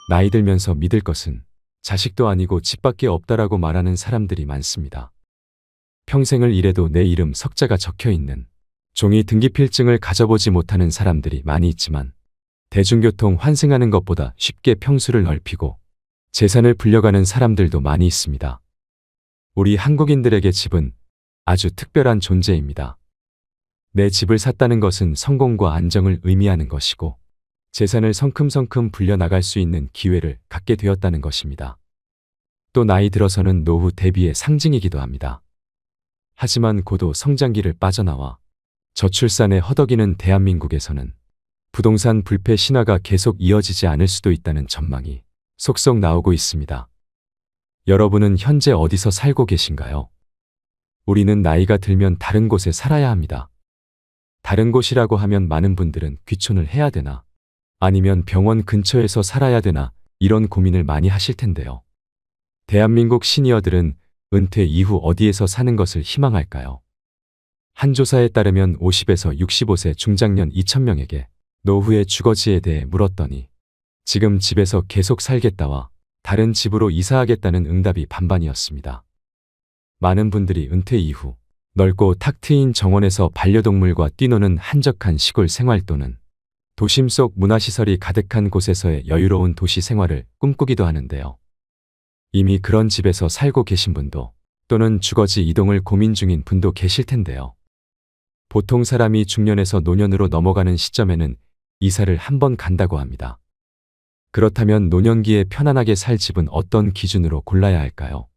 나이 들면서 믿을 것은 자식도 아니고 집밖에 없다라고 말하는 사람들이 많습니다. 평생을 일해도 내 이름 석자가 적혀 있는 종이 등기필증을 가져보지 못하는 사람들이 많이 있지만 대중교통 환승하는 것보다 쉽게 평수를 넓히고 재산을 불려가는 사람들도 많이 있습니다. 우리 한국인들에게 집은 아주 특별한 존재입니다. 내 집을 샀다는 것은 성공과 안정을 의미하는 것이고 재산을 성큼성큼 불려나갈 수 있는 기회를 갖게 되었다는 것입니다. 또 나이 들어서는 노후 대비의 상징이기도 합니다. 하지만 고도 성장기를 빠져나와 저출산에 허덕이는 대한민국에서는 부동산 불패 신화가 계속 이어지지 않을 수도 있다는 전망이 속속 나오고 있습니다. 여러분은 현재 어디서 살고 계신가요? 우리는 나이가 들면 다른 곳에 살아야 합니다. 다른 곳이라고 하면 많은 분들은 귀촌을 해야 되나? 아니면 병원 근처에서 살아야 되나? 이런 고민을 많이 하실 텐데요. 대한민국 시니어들은 은퇴 이후 어디에서 사는 것을 희망할까요? 한 조사에 따르면 50에서 65세 중장년 2,000명에게 노후의 주거지에 대해 물었더니 지금 집에서 계속 살겠다와 다른 집으로 이사하겠다는 응답이 반반이었습니다. 많은 분들이 은퇴 이후 넓고 탁 트인 정원에서 반려동물과 뛰노는 한적한 시골 생활 또는 도심 속 문화시설이 가득한 곳에서의 여유로운 도시 생활을 꿈꾸기도 하는데요. 이미 그런 집에서 살고 계신 분도 또는 주거지 이동을 고민 중인 분도 계실 텐데요. 보통 사람이 중년에서 노년으로 넘어가는 시점에는 이사를 한 번 간다고 합니다. 그렇다면 노년기에 편안하게 살 집은 어떤 기준으로 골라야 할까요?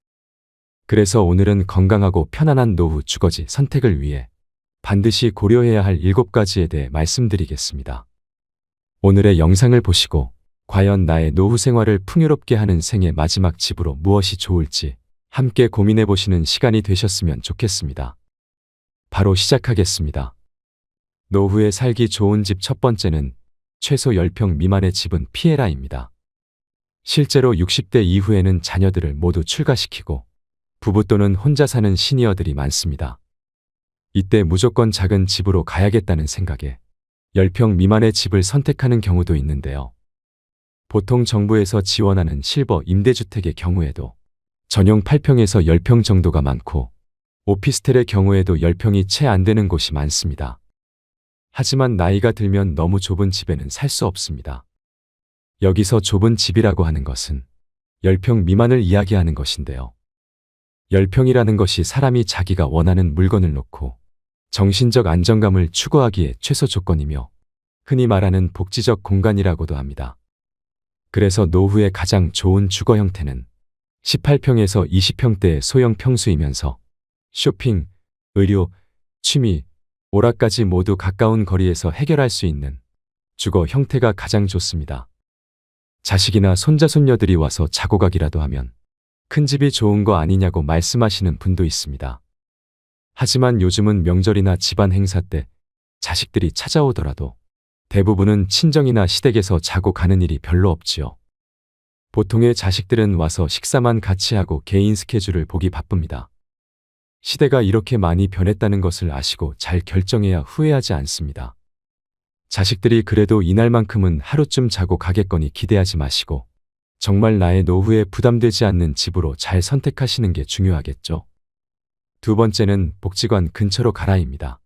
그래서 오늘은 건강하고 편안한 노후 주거지 선택을 위해 반드시 고려해야 할 7가지에 대해 말씀드리겠습니다. 오늘의 영상을 보시고 과연 나의 노후 생활을 풍요롭게 하는 생애 마지막 집으로 무엇이 좋을지 함께 고민해 보시는 시간이 되셨으면 좋겠습니다. 바로 시작하겠습니다. 노후에 살기 좋은 집 첫 번째는 최소 10평 미만의 집은 피해라입니다. 실제로 60대 이후에는 자녀들을 모두 출가시키고 부부 또는 혼자 사는 시니어들이 많습니다. 이때 무조건 작은 집으로 가야겠다는 생각에 10평 미만의 집을 선택하는 경우도 있는데요. 보통 정부에서 지원하는 실버 임대주택의 경우에도 전용 8평에서 10평 정도가 많고 오피스텔의 경우에도 10평이 채 안 되는 곳이 많습니다. 하지만 나이가 들면 너무 좁은 집에는 살 수 없습니다. 여기서 좁은 집이라고 하는 것은 10평 미만을 이야기하는 것인데요. 10평이라는 것이 사람이 자기가 원하는 물건을 놓고 정신적 안정감을 추구하기에 최소 조건이며 흔히 말하는 복지적 공간이라고도 합니다. 그래서 노후에 가장 좋은 주거 형태는 18평에서 20평대의 소형 평수이면서 쇼핑, 의료, 취미, 오락까지 모두 가까운 거리에서 해결할 수 있는 주거 형태가 가장 좋습니다. 자식이나 손자 손녀들이 와서 자고 가기라도 하면 큰 집이 좋은 거 아니냐고 말씀하시는 분도 있습니다. 하지만 요즘은 명절이나 집안 행사 때 자식들이 찾아오더라도 대부분은 친정이나 시댁에서 자고 가는 일이 별로 없지요. 보통의 자식들은 와서 식사만 같이 하고 개인 스케줄을 보기 바쁩니다. 시대가 이렇게 많이 변했다는 것을 아시고 잘 결정해야 후회하지 않습니다. 자식들이 그래도 이날만큼은 하루쯤 자고 가겠거니 기대하지 마시고 정말 나의 노후에 부담되지 않는 집으로 잘 선택하시는 게 중요하겠죠. 두 번째는 복지관 근처로 가라입니다.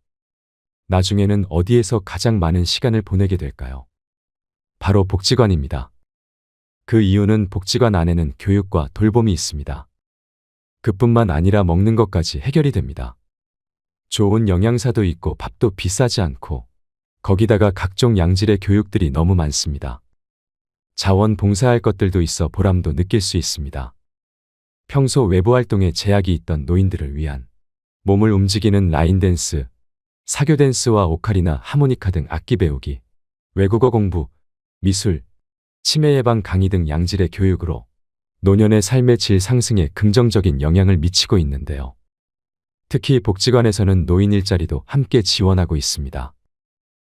나중에는 어디에서 가장 많은 시간을 보내게 될까요? 바로 복지관입니다. 그 이유는 복지관 안에는 교육과 돌봄이 있습니다. 그뿐만 아니라 먹는 것까지 해결이 됩니다. 좋은 영양사도 있고 밥도 비싸지 않고 거기다가 각종 양질의 교육들이 너무 많습니다. 자원 봉사할 것들도 있어 보람도 느낄 수 있습니다. 평소 외부 활동에 제약이 있던 노인들을 위한 몸을 움직이는 라인 댄스, 사교 댄스와 오카리나 하모니카 등 악기 배우기, 외국어 공부, 미술, 치매 예방 강의 등 양질의 교육으로 노년의 삶의 질 상승에 긍정적인 영향을 미치고 있는데요. 특히 복지관에서는 노인 일자리도 함께 지원하고 있습니다.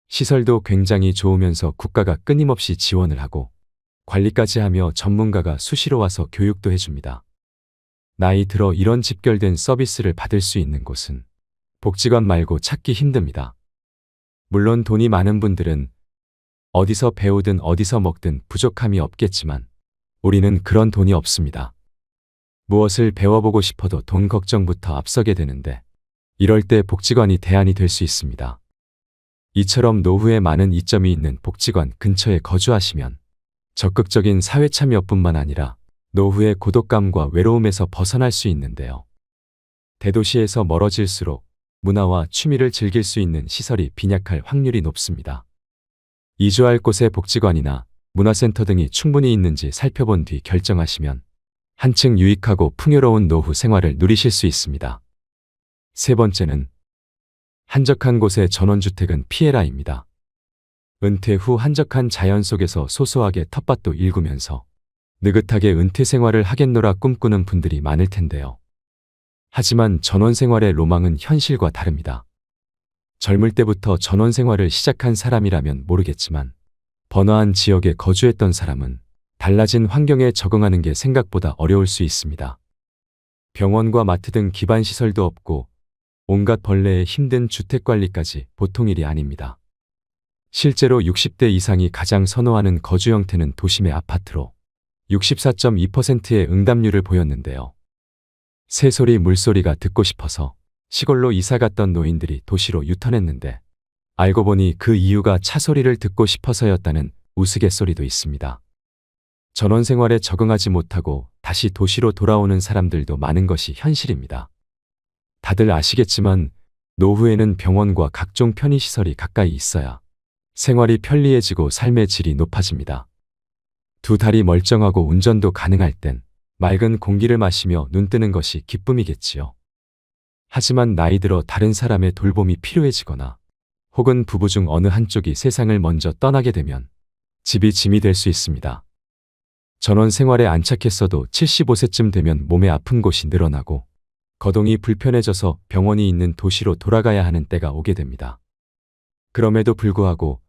시설도 굉장히 좋으면서 국가가 끊임없이 지원을 하고 관리까지 하며 전문가가 수시로 와서 교육도 해줍니다. 나이 들어 이런 집결된 서비스를 받을 수 있는 곳은 복지관 말고 찾기 힘듭니다. 물론 돈이 많은 분들은 어디서 배우든 어디서 먹든 부족함이 없겠지만 우리는 그런 돈이 없습니다. 무엇을 배워보고 싶어도 돈 걱정부터 앞서게 되는데 이럴 때 복지관이 대안이 될 수 있습니다. 이처럼 노후에 많은 이점이 있는 복지관 근처에 거주하시면 적극적인 사회 참여뿐만 아니라 노후의 고독감과 외로움에서 벗어날 수 있는데요. 대도시에서 멀어질수록 문화와 취미를 즐길 수 있는 시설이 빈약할 확률이 높습니다. 이주할 곳에 복지관이나 문화센터 등이 충분히 있는지 살펴본 뒤 결정하시면 한층 유익하고 풍요로운 노후 생활을 누리실 수 있습니다. 세 번째는 한적한 곳의 전원주택은 피해라입니다. 은퇴 후 한적한 자연 속에서 소소하게 텃밭도 일구면서 느긋하게 은퇴 생활을 하겠노라 꿈꾸는 분들이 많을 텐데요. 하지만 전원 생활의 로망은 현실과 다릅니다. 젊을 때부터 전원 생활을 시작한 사람이라면 모르겠지만 번화한 지역에 거주했던 사람은 달라진 환경에 적응하는 게 생각보다 어려울 수 있습니다. 병원과 마트 등 기반 시설도 없고 온갖 벌레에 힘든 주택관리까지 보통 일이 아닙니다. 실제로 60대 이상이 가장 선호하는 거주 형태는 도심의 아파트로 64.2%의 응답률을 보였는데요. 새소리, 물소리가 듣고 싶어서 시골로 이사 갔던 노인들이 도시로 유턴했는데 알고 보니 그 이유가 차 소리를 듣고 싶어서였다는 우스갯소리도 있습니다. 전원 생활에 적응하지 못하고 다시 도시로 돌아오는 사람들도 많은 것이 현실입니다. 다들 아시겠지만 노후에는 병원과 각종 편의시설이 가까이 있어야 생활이 편리해지고 삶의 질이 높아집니다. 두 다리 멀쩡하고 운전도 가능할 땐 맑은 공기를 마시며 눈 뜨는 것이 기쁨이겠지요. 하지만 나이 들어 다른 사람의 돌봄이 필요해지거나 혹은 부부 중 어느 한쪽이 세상을 먼저 떠나게 되면 집이 짐이 될 수 있습니다. 전원 생활에 안착했어도 75세쯤 되면 몸에 아픈 곳이 늘어나고 거동이 불편해져서 병원이 있는 도시로 돌아가야 하는 때가 오게 됩니다. 그럼에도 불구하고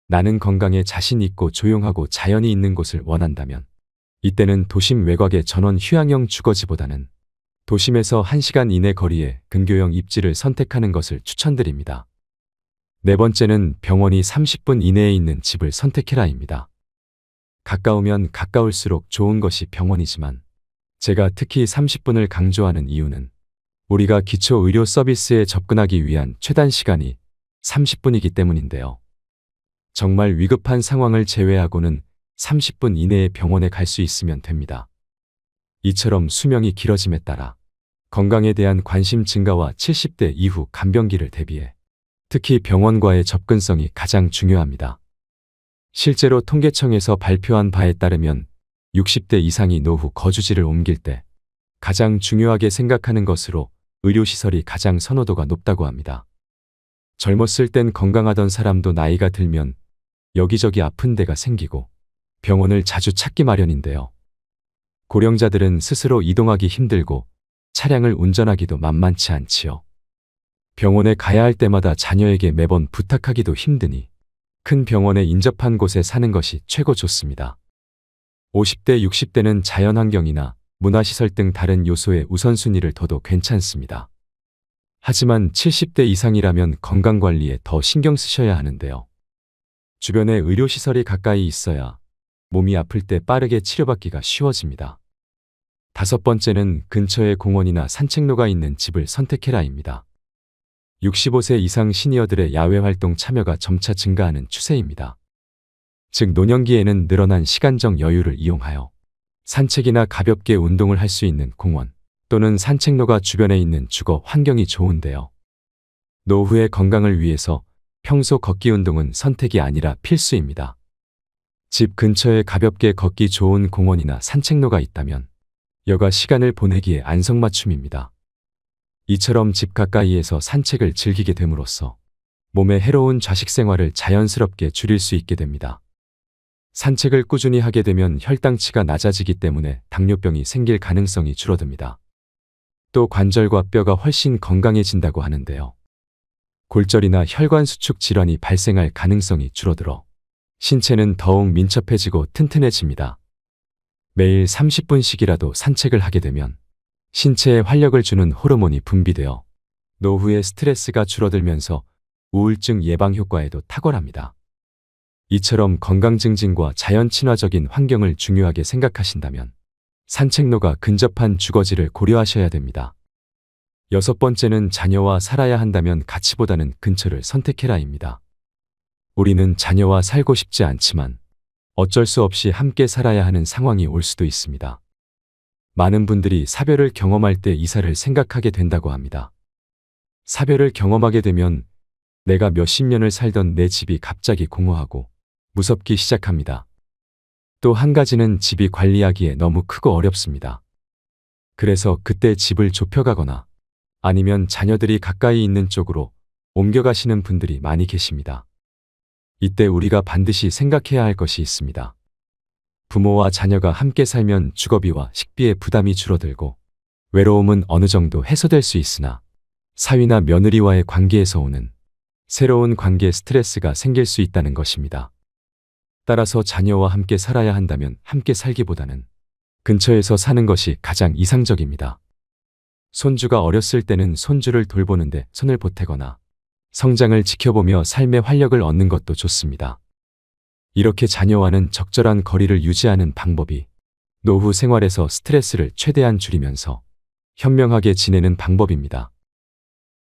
나는 건강에 자신 있고 조용하고 자연이 있는 곳을 원한다면 이때는 도심 외곽의 전원 휴양형 주거지보다는 도심에서 1시간 이내 거리의 근교형 입지를 선택하는 것을 추천드립니다. 네 번째는 병원이 30분 이내에 있는 집을 선택해라입니다. 가까우면 가까울수록 좋은 것이 병원이지만 제가 특히 30분을 강조하는 이유는 우리가 기초 의료 서비스에 접근하기 위한 최단 시간이 30분이기 때문인데요. 정말 위급한 상황을 제외하고는 30분 이내에 병원에 갈 수 있으면 됩니다. 이처럼 수명이 길어짐에 따라 건강에 대한 관심 증가와 70대 이후 간병기를 대비해 특히 병원과의 접근성이 가장 중요합니다. 실제로 통계청에서 발표한 바에 따르면 60대 이상이 노후 거주지를 옮길 때 가장 중요하게 생각하는 것으로 의료시설이 가장 선호도가 높다고 합니다. 젊었을 땐 건강하던 사람도 나이가 들면 여기저기 아픈 데가 생기고 병원을 자주 찾기 마련인데요. 고령자들은 스스로 이동하기 힘들고 차량을 운전하기도 만만치 않지요. 병원에 가야 할 때마다 자녀에게 매번 부탁하기도 힘드니 큰 병원에 인접한 곳에 사는 것이 최고 좋습니다. 50대, 60대는 자연환경이나 문화시설 등 다른 요소에 우선순위를 둬도 괜찮습니다. 하지만 70대 이상이라면 건강관리에 더 신경 쓰셔야 하는데요. 주변에 의료시설이 가까이 있어야 몸이 아플 때 빠르게 치료받기가 쉬워집니다. 다섯 번째는 근처에 공원이나 산책로가 있는 집을 선택해라입니다. 65세 이상 시니어들의 야외활동 참여가 점차 증가하는 추세입니다. 즉 노년기에는 늘어난 시간적 여유를 이용하여 산책이나 가볍게 운동을 할 수 있는 공원 또는 산책로가 주변에 있는 주거 환경이 좋은데요. 노후의 건강을 위해서 평소 걷기 운동은 선택이 아니라 필수입니다. 집 근처에 가볍게 걷기 좋은 공원이나 산책로가 있다면 여가 시간을 보내기에 안성맞춤입니다. 이처럼 집 가까이에서 산책을 즐기게 됨으로써 몸에 해로운 좌식 생활을 자연스럽게 줄일 수 있게 됩니다. 산책을 꾸준히 하게 되면 혈당치가 낮아지기 때문에 당뇨병이 생길 가능성이 줄어듭니다. 또 관절과 뼈가 훨씬 건강해진다고 하는데요. 골절이나 혈관 수축 질환이 발생할 가능성이 줄어들어 신체는 더욱 민첩해지고 튼튼해집니다. 매일 30분씩이라도 산책을 하게 되면 신체에 활력을 주는 호르몬이 분비되어 노후의 스트레스가 줄어들면서 우울증 예방 효과에도 탁월합니다. 이처럼 건강 증진과 자연 친화적인 환경을 중요하게 생각하신다면 산책로가 근접한 주거지를 고려하셔야 됩니다. 여섯 번째는 자녀와 살아야 한다면 가치보다는 근처를 선택해라입니다. 우리는 자녀와 살고 싶지 않지만 어쩔 수 없이 함께 살아야 하는 상황이 올 수도 있습니다. 많은 분들이 사별을 경험할 때 이사를 생각하게 된다고 합니다. 사별을 경험하게 되면 내가 몇십 년을 살던 내 집이 갑자기 공허하고 무섭기 시작합니다. 또 한 가지는 집이 관리하기에 너무 크고 어렵습니다. 그래서 그때 집을 좁혀가거나 아니면 자녀들이 가까이 있는 쪽으로 옮겨가시는 분들이 많이 계십니다. 이때 우리가 반드시 생각해야 할 것이 있습니다. 부모와 자녀가 함께 살면 주거비와 식비의 부담이 줄어들고 외로움은 어느 정도 해소될 수 있으나 사위나 며느리와의 관계에서 오는 새로운 관계 스트레스가 생길 수 있다는 것입니다. 따라서 자녀와 함께 살아야 한다면 함께 살기보다는 근처에서 사는 것이 가장 이상적입니다. 손주가 어렸을 때는 손주를 돌보는데 손을 보태거나 성장을 지켜보며 삶의 활력을 얻는 것도 좋습니다. 이렇게 자녀와는 적절한 거리를 유지하는 방법이 노후 생활에서 스트레스를 최대한 줄이면서 현명하게 지내는 방법입니다.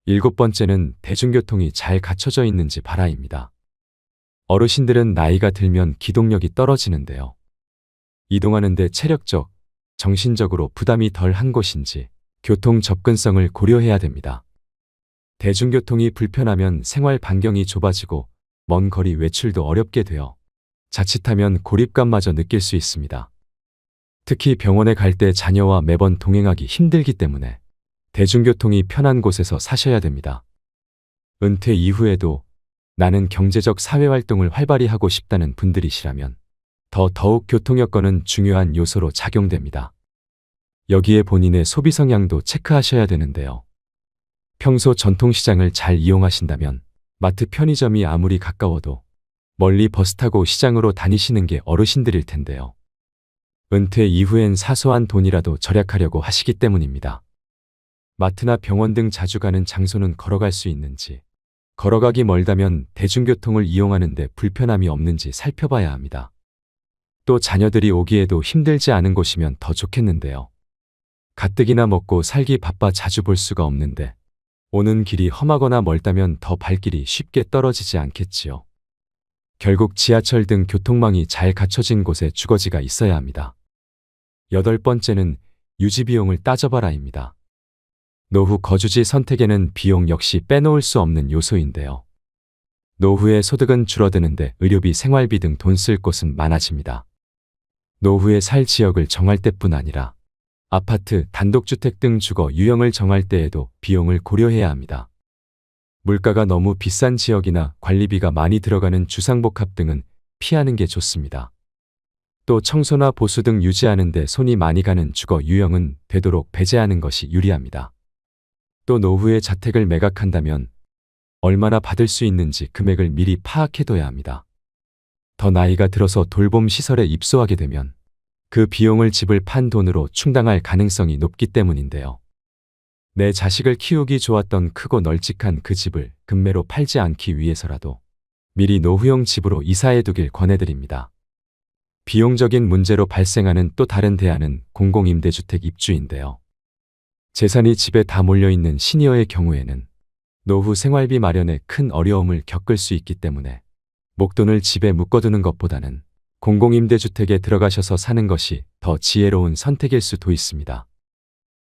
일곱 번째는 대중교통이 잘 갖춰져 있는지 봐라입니다. 어르신들은 나이가 들면 기동력이 떨어지는데요. 이동하는데 체력적, 정신적으로 부담이 덜 한 곳인지 교통 접근성을 고려해야 됩니다. 대중교통이 불편하면 생활 반경이 좁아지고 먼 거리 외출도 어렵게 되어 자칫하면 고립감마저 느낄 수 있습니다. 특히 병원에 갈 때 자녀와 매번 동행하기 힘들기 때문에 대중교통이 편한 곳에서 사셔야 됩니다. 은퇴 이후에도 나는 경제적 사회활동을 활발히 하고 싶다는 분들이시라면 더욱 교통 여건은 중요한 요소로 작용됩니다. 여기에 본인의 소비 성향도 체크하셔야 되는데요. 평소 전통시장을 잘 이용하신다면 마트 편의점이 아무리 가까워도 멀리 버스 타고 시장으로 다니시는 게 어르신들일 텐데요. 은퇴 이후엔 사소한 돈이라도 절약하려고 하시기 때문입니다. 마트나 병원 등 자주 가는 장소는 걸어갈 수 있는지, 걸어가기 멀다면 대중교통을 이용하는데 불편함이 없는지 살펴봐야 합니다. 또 자녀들이 오기에도 힘들지 않은 곳이면 더 좋겠는데요. 가뜩이나 먹고 살기 바빠 자주 볼 수가 없는데 오는 길이 험하거나 멀다면 더 발길이 쉽게 떨어지지 않겠지요. 결국 지하철 등 교통망이 잘 갖춰진 곳에 주거지가 있어야 합니다. 여덟 번째는 유지비용을 따져봐라입니다. 노후 거주지 선택에는 비용 역시 빼놓을 수 없는 요소인데요. 노후에 소득은 줄어드는데 의료비, 생활비 등 돈 쓸 곳은 많아집니다. 노후에 살 지역을 정할 때뿐 아니라 아파트, 단독주택 등 주거 유형을 정할 때에도 비용을 고려해야 합니다. 물가가 너무 비싼 지역이나 관리비가 많이 들어가는 주상복합 등은 피하는 게 좋습니다. 또 청소나 보수 등 유지하는 데 손이 많이 가는 주거 유형은 되도록 배제하는 것이 유리합니다. 또 노후에 자택을 매각한다면 얼마나 받을 수 있는지 금액을 미리 파악해둬야 합니다. 더 나이가 들어서 돌봄 시설에 입소하게 되면 그 비용을 집을 판 돈으로 충당할 가능성이 높기 때문인데요. 내 자식을 키우기 좋았던 크고 널찍한 그 집을 금매로 팔지 않기 위해서라도 미리 노후용 집으로 이사해 두길 권해드립니다. 비용적인 문제로 발생하는 또 다른 대안은 공공임대주택 입주인데요. 재산이 집에 다 몰려있는 시니어의 경우에는 노후 생활비 마련에 큰 어려움을 겪을 수 있기 때문에 목돈을 집에 묶어두는 것보다는 공공임대주택에 들어가셔서 사는 것이 더 지혜로운 선택일 수도 있습니다.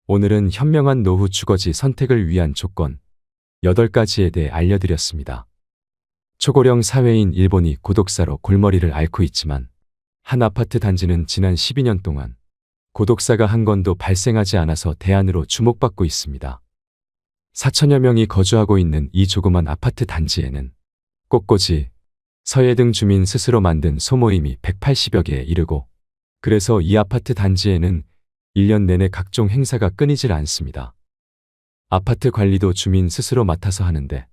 오늘은 현명한 노후 주거지 선택을 위한 조건 8가지에 대해 알려드렸습니다. 초고령 사회인 일본이 고독사로 골머리를 앓고 있지만 한 아파트 단지는 지난 12년 동안 고독사가 한 건도 발생하지 않아서 대안으로 주목받고 있습니다. 4천여 명이 거주하고 있는 이 조그만 아파트 단지에는 꽃꽂이, 서예 등 주민 스스로 만든 소모임이 180여 개에 이르고 그래서 이 아파트 단지에는 1년 내내 각종 행사가 끊이질 않습니다. 아파트 관리도 주민 스스로 맡아서 하는데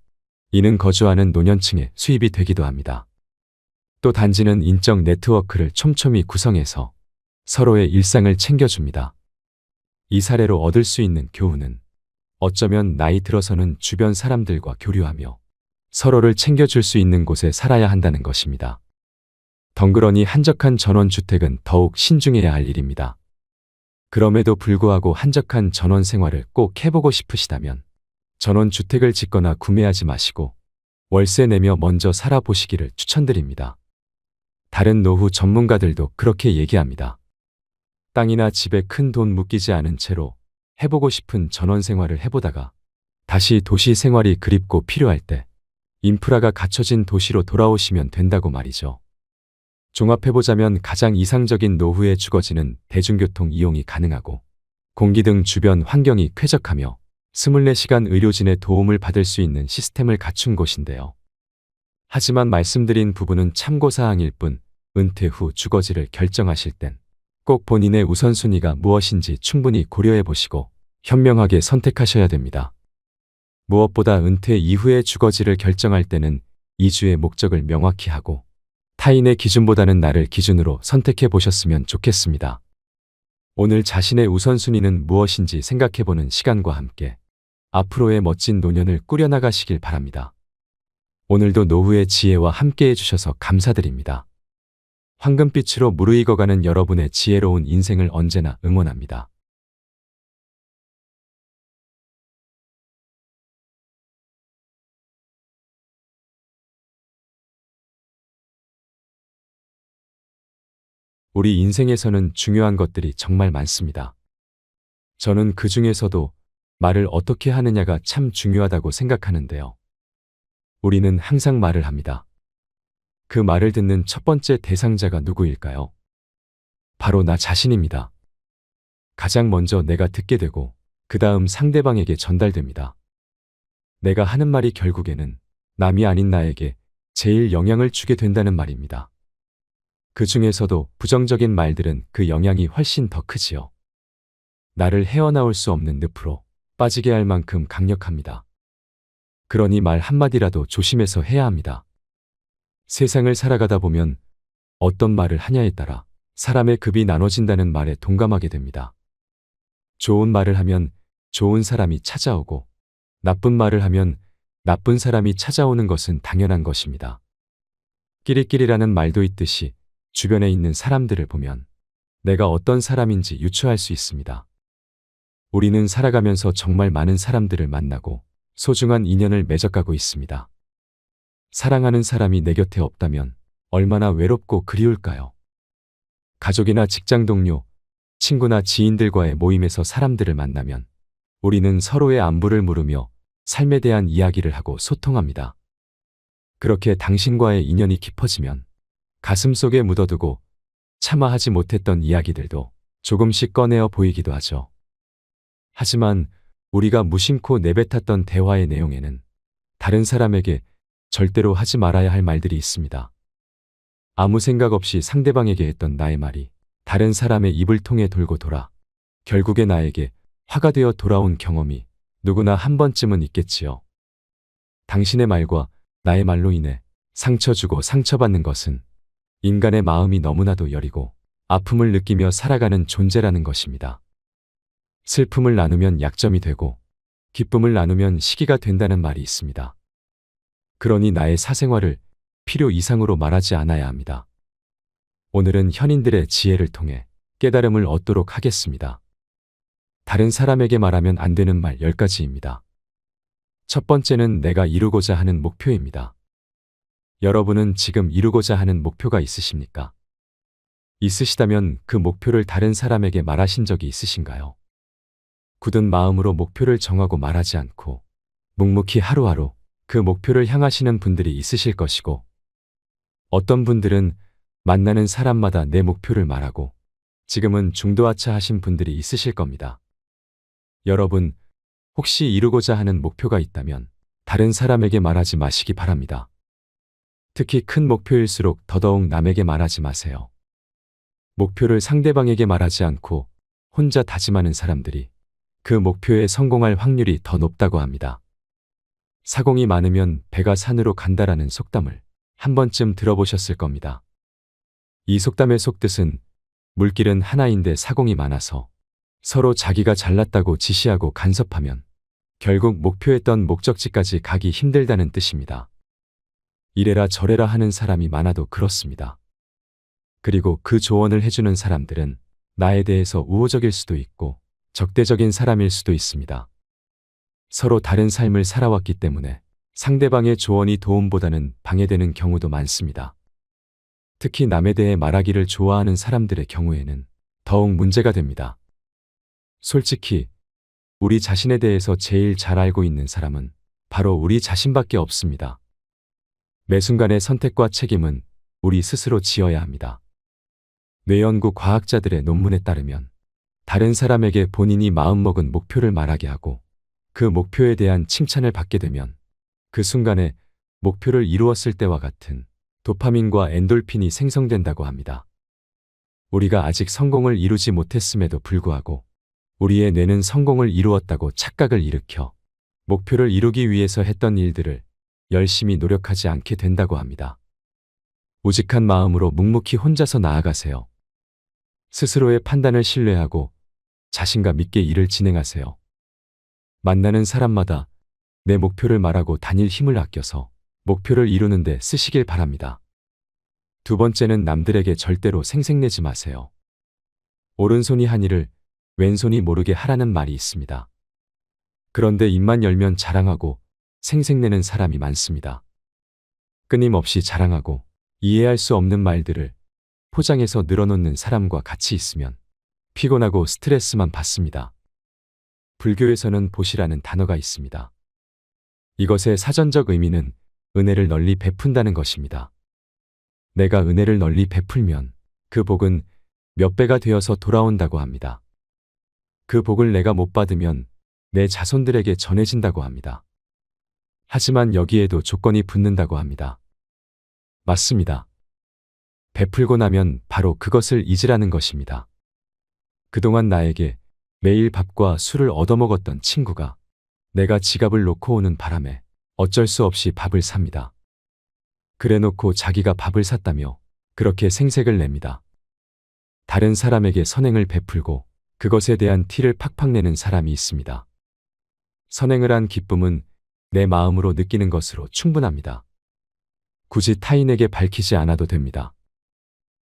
이는 거주하는 노년층의 수입이 되기도 합니다. 또 단지는 인적 네트워크를 촘촘히 구성해서 서로의 일상을 챙겨줍니다. 이 사례로 얻을 수 있는 교훈은 어쩌면 나이 들어서는 주변 사람들과 교류하며 서로를 챙겨줄 수 있는 곳에 살아야 한다는 것입니다. 덩그러니 한적한 전원주택은 더욱 신중해야 할 일입니다. 그럼에도 불구하고 한적한 전원 생활을 꼭 해보고 싶으시다면 전원주택을 짓거나 구매하지 마시고 월세 내며 먼저 살아보시기를 추천드립니다. 다른 노후 전문가들도 그렇게 얘기합니다. 땅이나 집에 큰 돈 묶이지 않은 채로 해보고 싶은 전원 생활을 해보다가 다시 도시 생활이 그립고 필요할 때 인프라가 갖춰진 도시로 돌아오시면 된다고 말이죠. 종합해보자면 가장 이상적인 노후에 주거지는 대중교통 이용이 가능하고 공기 등 주변 환경이 쾌적하며 24시간 의료진의 도움을 받을 수 있는 시스템을 갖춘 곳인데요. 하지만 말씀드린 부분은 참고사항일 뿐 은퇴 후 주거지를 결정하실 땐 꼭 본인의 우선순위가 무엇인지 충분히 고려해보시고 현명하게 선택하셔야 됩니다. 무엇보다 은퇴 이후의 주거지를 결정할 때는 이주의 목적을 명확히 하고 타인의 기준보다는 나를 기준으로 선택해 보셨으면 좋겠습니다. 오늘 자신의 우선순위는 무엇인지 생각해보는 시간과 함께 앞으로의 멋진 노년을 꾸려나가시길 바랍니다. 오늘도 노후의 지혜와 함께 해주셔서 감사드립니다. 황금빛으로 무르익어가는 여러분의 지혜로운 인생을 언제나 응원합니다. 우리 인생에서는 중요한 것들이 정말 많습니다. 저는 그 중에서도 말을 어떻게 하느냐가 참 중요하다고 생각하는데요. 우리는 항상 말을 합니다. 그 말을 듣는 첫 번째 대상자가 누구일까요? 바로 나 자신입니다. 가장 먼저 내가 듣게 되고 그 다음 상대방에게 전달됩니다. 내가 하는 말이 결국에는 남이 아닌 나에게 제일 영향을 주게 된다는 말입니다. 그 중에서도 부정적인 말들은 그 영향이 훨씬 더 크지요. 나를 헤어나올 수 없는 늪으로 빠지게 할 만큼 강력합니다. 그러니 말 한마디라도 조심해서 해야 합니다. 세상을 살아가다 보면 어떤 말을 하냐에 따라 사람의 급이 나눠진다는 말에 동감하게 됩니다. 좋은 말을 하면 좋은 사람이 찾아오고 나쁜 말을 하면 나쁜 사람이 찾아오는 것은 당연한 것입니다. 끼리끼리라는 말도 있듯이 주변에 있는 사람들을 보면 내가 어떤 사람인지 유추할 수 있습니다. 우리는 살아가면서 정말 많은 사람들을 만나고 소중한 인연을 맺어가고 있습니다. 사랑하는 사람이 내 곁에 없다면 얼마나 외롭고 그리울까요? 가족이나 직장 동료, 친구나 지인들과의 모임에서 사람들을 만나면 우리는 서로의 안부를 물으며 삶에 대한 이야기를 하고 소통합니다. 그렇게 당신과의 인연이 깊어지면 가슴속에 묻어두고 차마 하지 못했던 이야기들도 조금씩 꺼내어 보이기도 하죠. 하지만 우리가 무심코 내뱉었던 대화의 내용에는 다른 사람에게 절대로 하지 말아야 할 말들이 있습니다. 아무 생각 없이 상대방에게 했던 나의 말이 다른 사람의 입을 통해 돌고 돌아 결국에 나에게 화가 되어 돌아온 경험이 누구나 한 번쯤은 있겠지요. 당신의 말과 나의 말로 인해 상처 주고 상처받는 것은 인간의 마음이 너무나도 여리고 아픔을 느끼며 살아가는 존재라는 것입니다. 슬픔을 나누면 약점이 되고 기쁨을 나누면 시기가 된다는 말이 있습니다. 그러니 나의 사생활을 필요 이상으로 말하지 않아야 합니다. 오늘은 현인들의 지혜를 통해 깨달음을 얻도록 하겠습니다. 다른 사람에게 말하면 안 되는 말 10가지입니다. 첫 번째는 내가 이루고자 하는 목표입니다. 여러분은 지금 이루고자 하는 목표가 있으십니까? 있으시다면 그 목표를 다른 사람에게 말하신 적이 있으신가요? 굳은 마음으로 목표를 정하고 말하지 않고 묵묵히 하루하루 그 목표를 향하시는 분들이 있으실 것이고 어떤 분들은 만나는 사람마다 내 목표를 말하고 지금은 중도하차하신 분들이 있으실 겁니다. 여러분, 혹시 이루고자 하는 목표가 있다면 다른 사람에게 말하지 마시기 바랍니다. 특히 큰 목표일수록 더더욱 남에게 말하지 마세요. 목표를 상대방에게 말하지 않고 혼자 다짐하는 사람들이 그 목표에 성공할 확률이 더 높다고 합니다. 사공이 많으면 배가 산으로 간다라는 속담을 한 번쯤 들어보셨을 겁니다. 이 속담의 속뜻은 물길은 하나인데 사공이 많아서 서로 자기가 잘났다고 지시하고 간섭하면 결국 목표했던 목적지까지 가기 힘들다는 뜻입니다. 이래라 저래라 하는 사람이 많아도 그렇습니다. 그리고 그 조언을 해주는 사람들은 나에 대해서 우호적일 수도 있고 적대적인 사람일 수도 있습니다. 서로 다른 삶을 살아왔기 때문에 상대방의 조언이 도움보다는 방해되는 경우도 많습니다. 특히 남에 대해 말하기를 좋아하는 사람들의 경우에는 더욱 문제가 됩니다. 솔직히 우리 자신에 대해서 제일 잘 알고 있는 사람은 바로 우리 자신밖에 없습니다. 매 순간의 선택과 책임은 우리 스스로 지어야 합니다. 뇌연구 과학자들의 논문에 따르면 다른 사람에게 본인이 마음먹은 목표를 말하게 하고 그 목표에 대한 칭찬을 받게 되면 그 순간에 목표를 이루었을 때와 같은 도파민과 엔돌핀이 생성된다고 합니다. 우리가 아직 성공을 이루지 못했음에도 불구하고 우리의 뇌는 성공을 이루었다고 착각을 일으켜 목표를 이루기 위해서 했던 일들을 열심히 노력하지 않게 된다고 합니다. 우직한 마음으로 묵묵히 혼자서 나아가세요. 스스로의 판단을 신뢰하고 자신감 있게 일을 진행하세요. 만나는 사람마다 내 목표를 말하고 다닐 힘을 아껴서 목표를 이루는 데 쓰시길 바랍니다. 두 번째는 남들에게 절대로 생색내지 마세요. 오른손이 한 일을 왼손이 모르게 하라는 말이 있습니다. 그런데 입만 열면 자랑하고 생색내는 사람이 많습니다. 끊임없이 자랑하고 이해할 수 없는 말들을 포장해서 늘어놓는 사람과 같이 있으면 피곤하고 스트레스만 받습니다. 불교에서는 보시라는 단어가 있습니다. 이것의 사전적 의미는 은혜를 널리 베푼다는 것입니다. 내가 은혜를 널리 베풀면 그 복은 몇 배가 되어서 돌아온다고 합니다. 그 복을 내가 못 받으면 내 자손들에게 전해진다고 합니다. 하지만 여기에도 조건이 붙는다고 합니다. 맞습니다. 베풀고 나면 바로 그것을 잊으라는 것입니다. 그동안 나에게 매일 밥과 술을 얻어먹었던 친구가 내가 지갑을 놓고 오는 바람에 어쩔 수 없이 밥을 삽니다. 그래놓고 자기가 밥을 샀다며 그렇게 생색을 냅니다. 다른 사람에게 선행을 베풀고 그것에 대한 티를 팍팍 내는 사람이 있습니다. 선행을 한 기쁨은 내 마음으로 느끼는 것으로 충분합니다. 굳이 타인에게 밝히지 않아도 됩니다.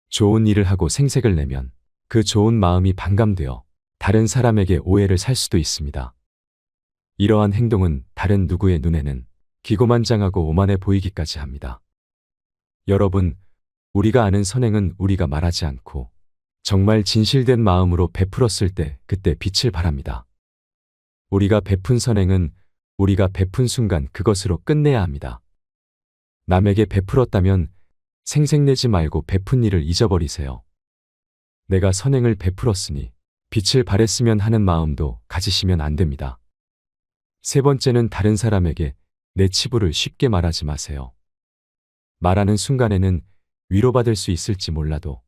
좋은 일을 하고 생색을 내면 그 좋은 마음이 반감되어 다른 사람에게 오해를 살 수도 있습니다. 이러한 행동은 다른 누구의 눈에는 기고만장하고 오만해 보이기까지 합니다. 여러분, 우리가 아는 선행은 우리가 말하지 않고 정말 진실된 마음으로 베풀었을 때 그때 빛을 발합니다. 우리가 베푼 선행은 우리가 베푼 순간 그것으로 끝내야 합니다. 남에게 베풀었다면 생색내지 말고 베푼 일을 잊어버리세요. 내가 선행을 베풀었으니 빛을 발했으면 하는 마음도 가지시면 안 됩니다. 세 번째는 다른 사람에게 내 치부를 쉽게 말하지 마세요. 말하는 순간에는 위로받을 수 있을지 몰라도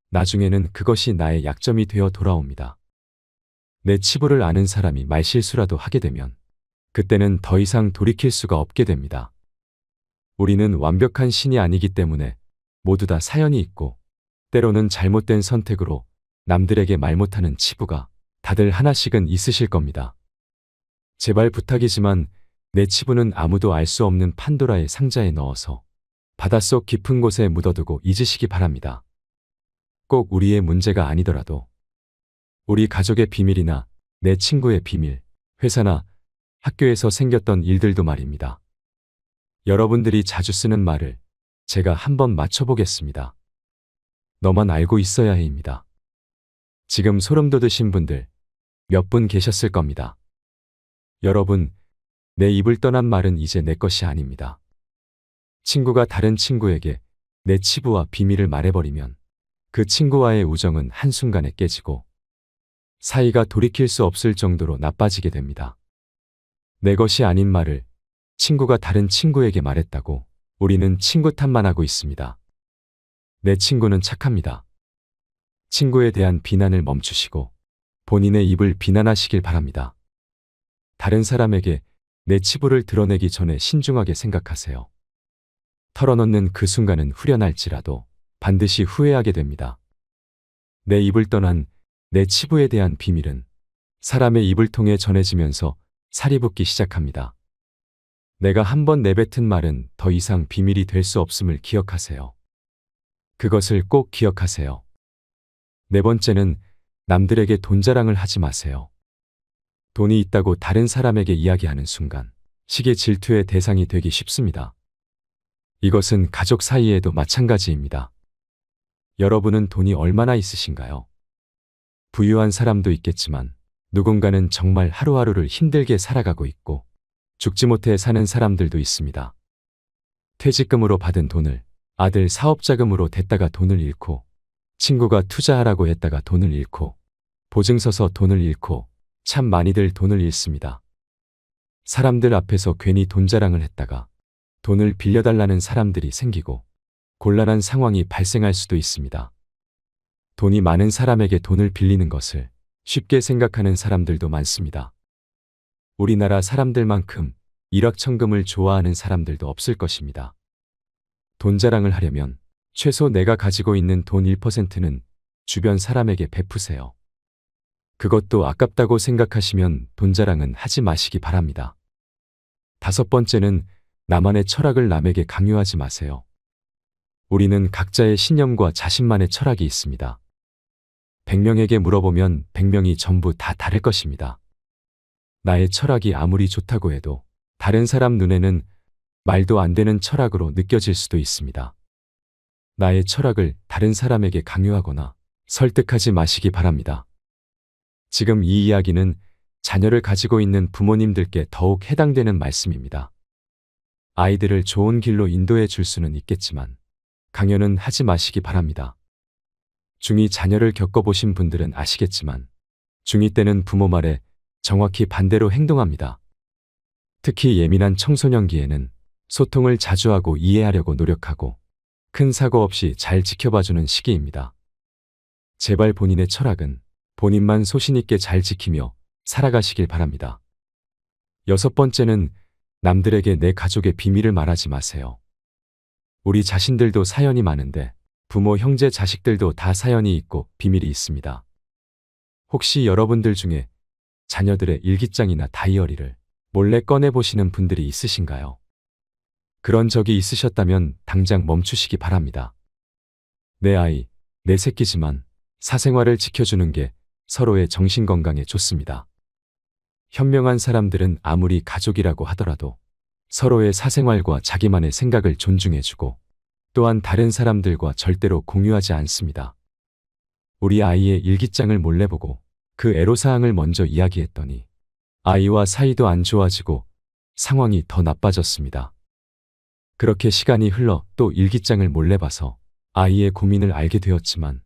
나중에는 그것이 나의 약점이 되어 돌아옵니다. 내 치부를 아는 사람이 말실수라도 하게 되면 그때는 더 이상 돌이킬 수가 없게 됩니다. 우리는 완벽한 신이 아니기 때문에 모두 다 사연이 있고 때로는 잘못된 선택으로 남들에게 말 못하는 치부가 다들 하나씩은 있으실 겁니다. 제발 부탁이지만 내 치부는 아무도 알 수 없는 판도라의 상자에 넣어서 바닷속 깊은 곳에 묻어두고 잊으시기 바랍니다. 꼭 우리의 문제가 아니더라도 우리 가족의 비밀이나 내 친구의 비밀, 회사나 학교에서 생겼던 일들도 말입니다. 여러분들이 자주 쓰는 말을 제가 한번 맞춰보겠습니다. 너만 알고 있어야 해입니다. 지금 소름 돋으신 분들 몇 분 계셨을 겁니다. 여러분, 내 입을 떠난 말은 이제 내 것이 아닙니다. 친구가 다른 친구에게 내 치부와 비밀을 말해버리면 그 친구와의 우정은 한순간에 깨지고 사이가 돌이킬 수 없을 정도로 나빠지게 됩니다. 내 것이 아닌 말을 친구가 다른 친구에게 말했다고 우리는 친구 탓만 하고 있습니다. 내 친구는 착합니다. 친구에 대한 비난을 멈추시고 본인의 입을 비난하시길 바랍니다. 다른 사람에게 내 치부를 드러내기 전에 신중하게 생각하세요. 털어놓는 그 순간은 후련할지라도 반드시 후회하게 됩니다. 내 입을 떠난 내 치부에 대한 비밀은 사람의 입을 통해 전해지면서 살이 붙기 시작합니다. 내가 한번 내뱉은 말은 더 이상 비밀이 될 수 없음을 기억하세요. 그것을 꼭 기억하세요. 네 번째는 남들에게 돈 자랑을 하지 마세요. 돈이 있다고 다른 사람에게 이야기하는 순간 시기 질투의 대상이 되기 쉽습니다. 이것은 가족 사이에도 마찬가지입니다. 여러분은 돈이 얼마나 있으신가요? 부유한 사람도 있겠지만 누군가는 정말 하루하루를 힘들게 살아가고 있고 죽지 못해 사는 사람들도 있습니다. 퇴직금으로 받은 돈을 아들 사업자금으로 댔다가 돈을 잃고 친구가 투자하라고 했다가 돈을 잃고 보증 서서 돈을 잃고 참 많이들 돈을 잃습니다. 사람들 앞에서 괜히 돈 자랑을 했다가 돈을 빌려달라는 사람들이 생기고 곤란한 상황이 발생할 수도 있습니다. 돈이 많은 사람에게 돈을 빌리는 것을 쉽게 생각하는 사람들도 많습니다. 우리나라 사람들만큼 일확천금을 좋아하는 사람들도 없을 것입니다. 돈 자랑을 하려면 최소 내가 가지고 있는 돈 1%는 주변 사람에게 베푸세요. 그것도 아깝다고 생각하시면 돈 자랑은 하지 마시기 바랍니다. 다섯 번째는 나만의 철학을 남에게 강요하지 마세요. 우리는 각자의 신념과 자신만의 철학이 있습니다. 100명에게 물어보면 100명이 전부 다 다를 것입니다. 나의 철학이 아무리 좋다고 해도 다른 사람 눈에는 말도 안 되는 철학으로 느껴질 수도 있습니다. 나의 철학을 다른 사람에게 강요하거나 설득하지 마시기 바랍니다. 지금 이 이야기는 자녀를 가지고 있는 부모님들께 더욱 해당되는 말씀입니다. 아이들을 좋은 길로 인도해 줄 수는 있겠지만 강요는 하지 마시기 바랍니다. 중2 자녀를 겪어보신 분들은 아시겠지만 중2 때는 부모 말에 정확히 반대로 행동합니다. 특히 예민한 청소년기에는 소통을 자주 하고 이해하려고 노력하고 큰 사고 없이 잘 지켜봐주는 시기입니다. 제발 본인의 철학은 본인만 소신 있게 잘 지키며 살아가시길 바랍니다. 여섯 번째는 남들에게 내 가족의 비밀을 말하지 마세요. 우리 자신들도 사연이 많은데 부모, 형제, 자식들도 다 사연이 있고 비밀이 있습니다. 혹시 여러분들 중에 자녀들의 일기장이나 다이어리를 몰래 꺼내보시는 분들이 있으신가요? 그런 적이 있으셨다면 당장 멈추시기 바랍니다. 내 아이, 내 새끼지만 사생활을 지켜주는 게 서로의 정신건강에 좋습니다. 현명한 사람들은 아무리 가족이라고 하더라도 서로의 사생활과 자기만의 생각을 존중해주고 또한 다른 사람들과 절대로 공유하지 않습니다. 우리 아이의 일기장을 몰래 보고 그 애로사항을 먼저 이야기했더니 아이와 사이도 안 좋아지고 상황이 더 나빠졌습니다. 그렇게 시간이 흘러 또 일기장을 몰래 봐서 아이의 고민을 알게 되었지만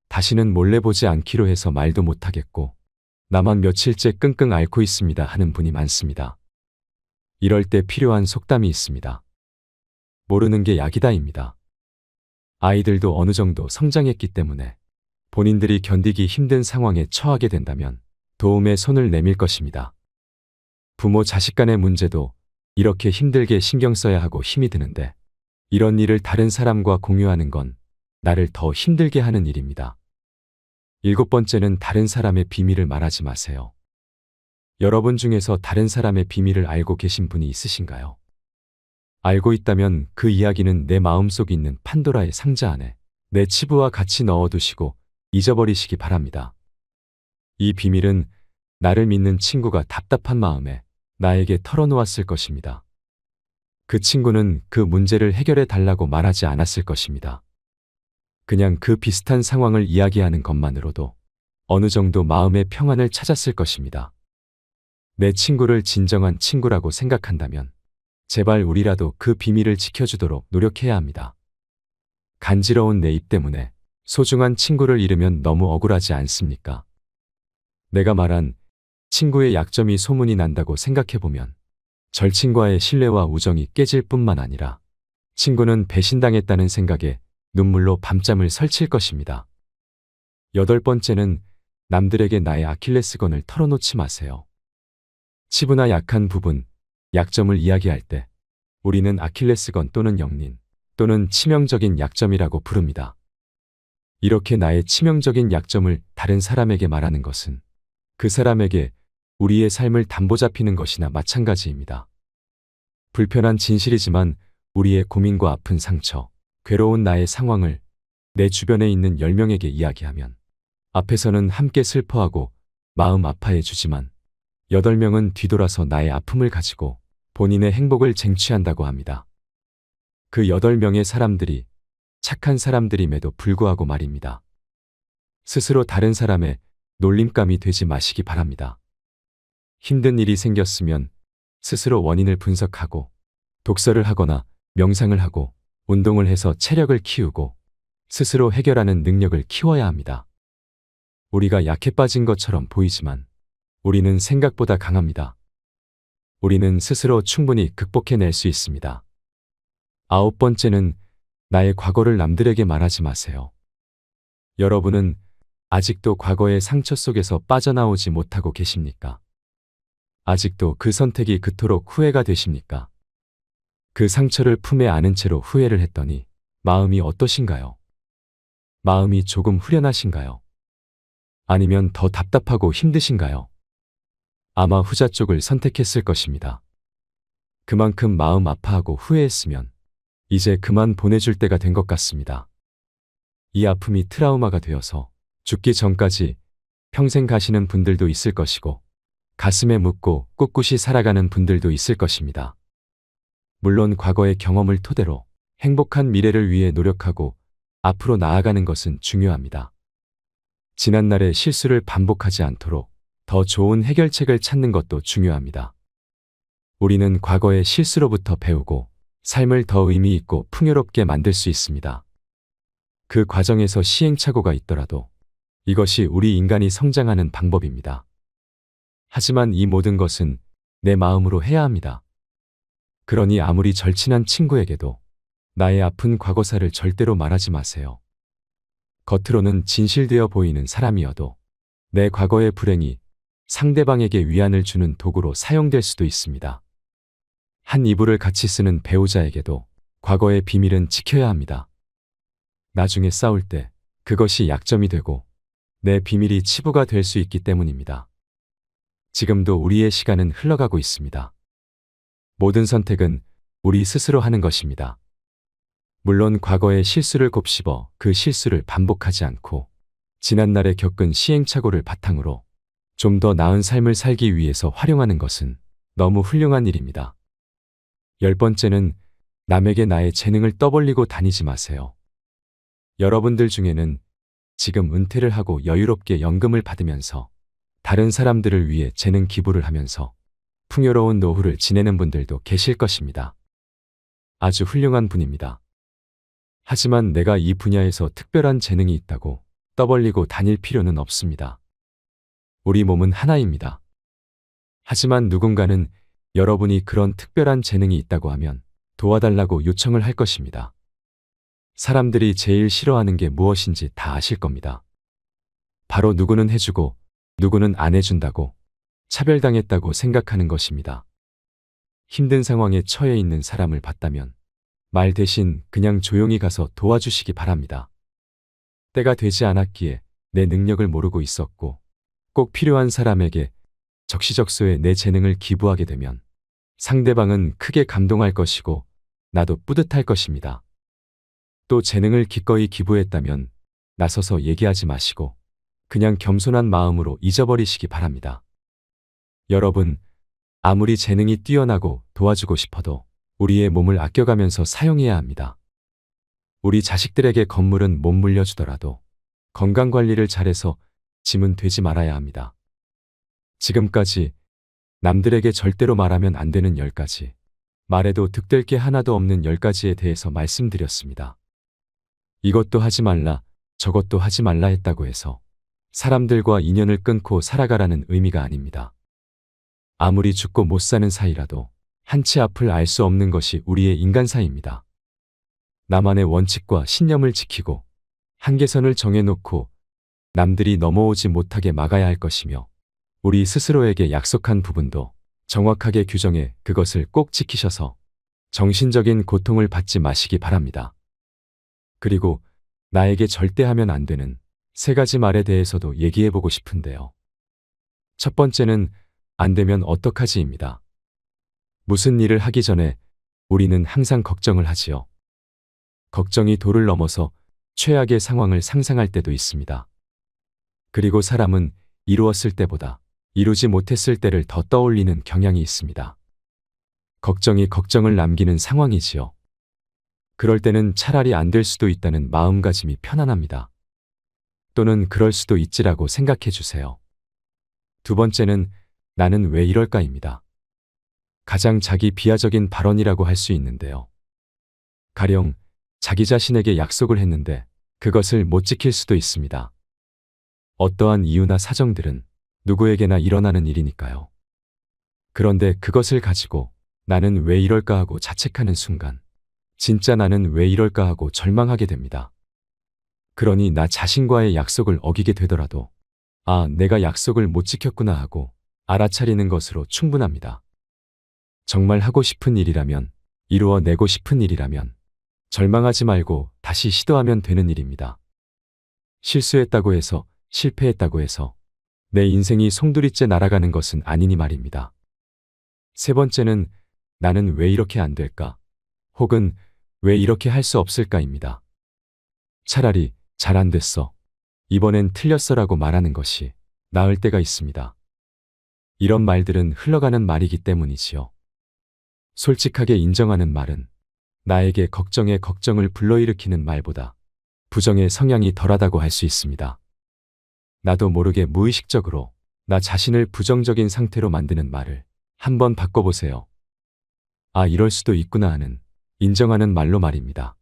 다시는 몰래 보지 않기로 해서 말도 못하겠고 나만 며칠째 끙끙 앓고 있습니다 하는 분이 많습니다. 이럴 때 필요한 속담이 있습니다. 모르는 게 약이다입니다. 아이들도 어느 정도 성장했기 때문에 본인들이 견디기 힘든 상황에 처하게 된다면 도움의 손을 내밀 것입니다. 부모 자식 간의 문제도 이렇게 힘들게 신경 써야 하고 힘이 드는데 이런 일을 다른 사람과 공유하는 건 나를 더 힘들게 하는 일입니다. 일곱 번째는 다른 사람의 비밀을 말하지 마세요. 여러분 중에서 다른 사람의 비밀을 알고 계신 분이 있으신가요? 알고 있다면 그 이야기는 내 마음속에 있는 판도라의 상자 안에 내 치부와 같이 넣어두시고 잊어버리시기 바랍니다. 이 비밀은 나를 믿는 친구가 답답한 마음에 나에게 털어놓았을 것입니다. 그 친구는 그 문제를 해결해 달라고 말하지 않았을 것입니다. 그냥 그 비슷한 상황을 이야기하는 것만으로도 어느 정도 마음의 평안을 찾았을 것입니다. 내 친구를 진정한 친구라고 생각한다면 제발 우리라도 그 비밀을 지켜주도록 노력해야 합니다. 간지러운 내 입 때문에 소중한 친구를 잃으면 너무 억울하지 않습니까? 내가 말한 친구의 약점이 소문이 난다고 생각해보면 절친과의 신뢰와 우정이 깨질 뿐만 아니라 친구는 배신당했다는 생각에 눈물로 밤잠을 설칠 것입니다. 여덟 번째는 남들에게 나의 아킬레스건을 털어놓지 마세요. 치부나 약한 부분, 약점을 이야기할 때 우리는 아킬레스건 또는 역린 또는 치명적인 약점이라고 부릅니다. 이렇게 나의 치명적인 약점을 다른 사람에게 말하는 것은 그 사람에게 우리의 삶을 담보 잡히는 것이나 마찬가지입니다. 불편한 진실이지만 우리의 고민과 아픈 상처, 괴로운 나의 상황을 내 주변에 있는 10명에게 이야기하면 앞에서는 함께 슬퍼하고 마음 아파해 주지만 8명은 뒤돌아서 나의 아픔을 가지고 본인의 행복을 쟁취한다고 합니다. 그 8명의 사람들이 착한 사람들임에도 불구하고 말입니다. 스스로 다른 사람의 놀림감이 되지 마시기 바랍니다. 힘든 일이 생겼으면 스스로 원인을 분석하고 독서를 하거나 명상을 하고 운동을 해서 체력을 키우고 스스로 해결하는 능력을 키워야 합니다. 우리가 약해 빠진 것처럼 보이지만 우리는 생각보다 강합니다. 우리는 스스로 충분히 극복해낼 수 있습니다. 9번째는 나의 과거를 남들에게 말하지 마세요. 여러분은 아직도 과거의 상처 속에서 빠져나오지 못하고 계십니까? 아직도 그 선택이 그토록 후회가 되십니까? 그 상처를 품에 안은 채로 후회를 했더니 마음이 어떠신가요? 마음이 조금 후련하신가요? 아니면 더 답답하고 힘드신가요? 아마 후자 쪽을 선택했을 것입니다. 그만큼 마음 아파하고 후회했으면 이제 그만 보내줄 때가 된 것 같습니다. 이 아픔이 트라우마가 되어서 죽기 전까지 평생 가시는 분들도 있을 것이고 가슴에 묻고 꿋꿋이 살아가는 분들도 있을 것입니다. 물론 과거의 경험을 토대로 행복한 미래를 위해 노력하고 앞으로 나아가는 것은 중요합니다. 지난날의 실수를 반복하지 않도록 더 좋은 해결책을 찾는 것도 중요합니다. 우리는 과거의 실수로부터 배우고 삶을 더 의미 있고 풍요롭게 만들 수 있습니다. 그 과정에서 시행착오가 있더라도 이것이 우리 인간이 성장하는 방법입니다. 하지만 이 모든 것은 내 마음으로 해야 합니다. 그러니 아무리 절친한 친구에게도 나의 아픈 과거사를 절대로 말하지 마세요. 겉으로는 진실되어 보이는 사람이어도 내 과거의 불행이 상대방에게 위안을 주는 도구로 사용될 수도 있습니다. 한 이불을 같이 쓰는 배우자에게도 과거의 비밀은 지켜야 합니다. 나중에 싸울 때 그것이 약점이 되고 내 비밀이 치부가 될 수 있기 때문입니다. 지금도 우리의 시간은 흘러가고 있습니다. 모든 선택은 우리 스스로 하는 것입니다. 물론 과거의 실수를 곱씹어 그 실수를 반복하지 않고 지난날에 겪은 시행착오를 바탕으로 좀 더 나은 삶을 살기 위해서 활용하는 것은 너무 훌륭한 일입니다. 10번째는 남에게 나의 재능을 떠벌리고 다니지 마세요. 여러분들 중에는 지금 은퇴를 하고 여유롭게 연금을 받으면서 다른 사람들을 위해 재능 기부를 하면서 풍요로운 노후를 지내는 분들도 계실 것입니다. 아주 훌륭한 분입니다. 하지만 내가 이 분야에서 특별한 재능이 있다고 떠벌리고 다닐 필요는 없습니다. 우리 몸은 하나입니다. 하지만 누군가는 여러분이 그런 특별한 재능이 있다고 하면 도와달라고 요청을 할 것입니다. 사람들이 제일 싫어하는 게 무엇인지 다 아실 겁니다. 바로 누구는 해주고 누구는 안 해준다고 차별당했다고 생각하는 것입니다. 힘든 상황에 처해 있는 사람을 봤다면 말 대신 그냥 조용히 가서 도와주시기 바랍니다. 때가 되지 않았기에 내 능력을 모르고 있었고 꼭 필요한 사람에게 적시적소에 내 재능을 기부하게 되면 상대방은 크게 감동할 것이고 나도 뿌듯할 것입니다. 또 재능을 기꺼이 기부했다면 나서서 얘기하지 마시고 그냥 겸손한 마음으로 잊어버리시기 바랍니다. 여러분, 아무리 재능이 뛰어나고 도와주고 싶어도 우리의 몸을 아껴가면서 사용해야 합니다. 우리 자식들에게 건물은 못 물려주더라도 건강관리를 잘해서 짐은 되지 말아야 합니다. 지금까지 남들에게 절대로 말하면 안 되는 10가지, 말해도 득될 게 하나도 없는 10가지에 대해서 말씀드렸습니다. 이것도 하지 말라, 저것도 하지 말라 했다고 해서 사람들과 인연을 끊고 살아가라는 의미가 아닙니다. 아무리 죽고 못 사는 사이라도 한치 앞을 알 수 없는 것이 우리의 인간사입니다. 나만의 원칙과 신념을 지키고 한계선을 정해놓고 남들이 넘어오지 못하게 막아야 할 것이며 우리 스스로에게 약속한 부분도 정확하게 규정해 그것을 꼭 지키셔서 정신적인 고통을 받지 마시기 바랍니다. 그리고 나에게 절대 하면 안 되는 3가지 말에 대해서도 얘기해보고 싶은데요. 첫 번째는 안 되면 어떡하지입니다. 무슨 일을 하기 전에 우리는 항상 걱정을 하지요. 걱정이 도를 넘어서 최악의 상황을 상상할 때도 있습니다. 그리고 사람은 이루었을 때보다 이루지 못했을 때를 더 떠올리는 경향이 있습니다. 걱정이 걱정을 남기는 상황이지요. 그럴 때는 차라리 안 될 수도 있다는 마음가짐이 편안합니다. 또는 그럴 수도 있지라고 생각해 주세요. 두 번째는 나는 왜 이럴까입니다. 가장 자기 비하적인 발언이라고 할 수 있는데요. 가령 자기 자신에게 약속을 했는데 그것을 못 지킬 수도 있습니다. 어떠한 이유나 사정들은 누구에게나 일어나는 일이니까요. 그런데 그것을 가지고 나는 왜 이럴까 하고 자책하는 순간 진짜 나는 왜 이럴까 하고 절망하게 됩니다. 그러니 나 자신과의 약속을 어기게 되더라도 아, 내가 약속을 못 지켰구나 하고 알아차리는 것으로 충분합니다. 정말 하고 싶은 일이라면, 이루어내고 싶은 일이라면 절망하지 말고 다시 시도하면 되는 일입니다. 실수했다고 해서, 실패했다고 해서 내 인생이 송두리째 날아가는 것은 아니니 말입니다. 세 번째는 나는 왜 이렇게 안 될까? 혹은 왜 이렇게 할 수 없을까입니다. 차라리 잘 안 됐어. 이번엔 틀렸어라고 말하는 것이 나을 때가 있습니다. 이런 말들은 흘러가는 말이기 때문이지요. 솔직하게 인정하는 말은 나에게 걱정에 걱정을 불러일으키는 말보다 부정의 성향이 덜하다고 할 수 있습니다. 나도 모르게 무의식적으로 나 자신을 부정적인 상태로 만드는 말을 한번 바꿔보세요. 아, 이럴 수도 있구나 하는 인정하는 말로 말입니다.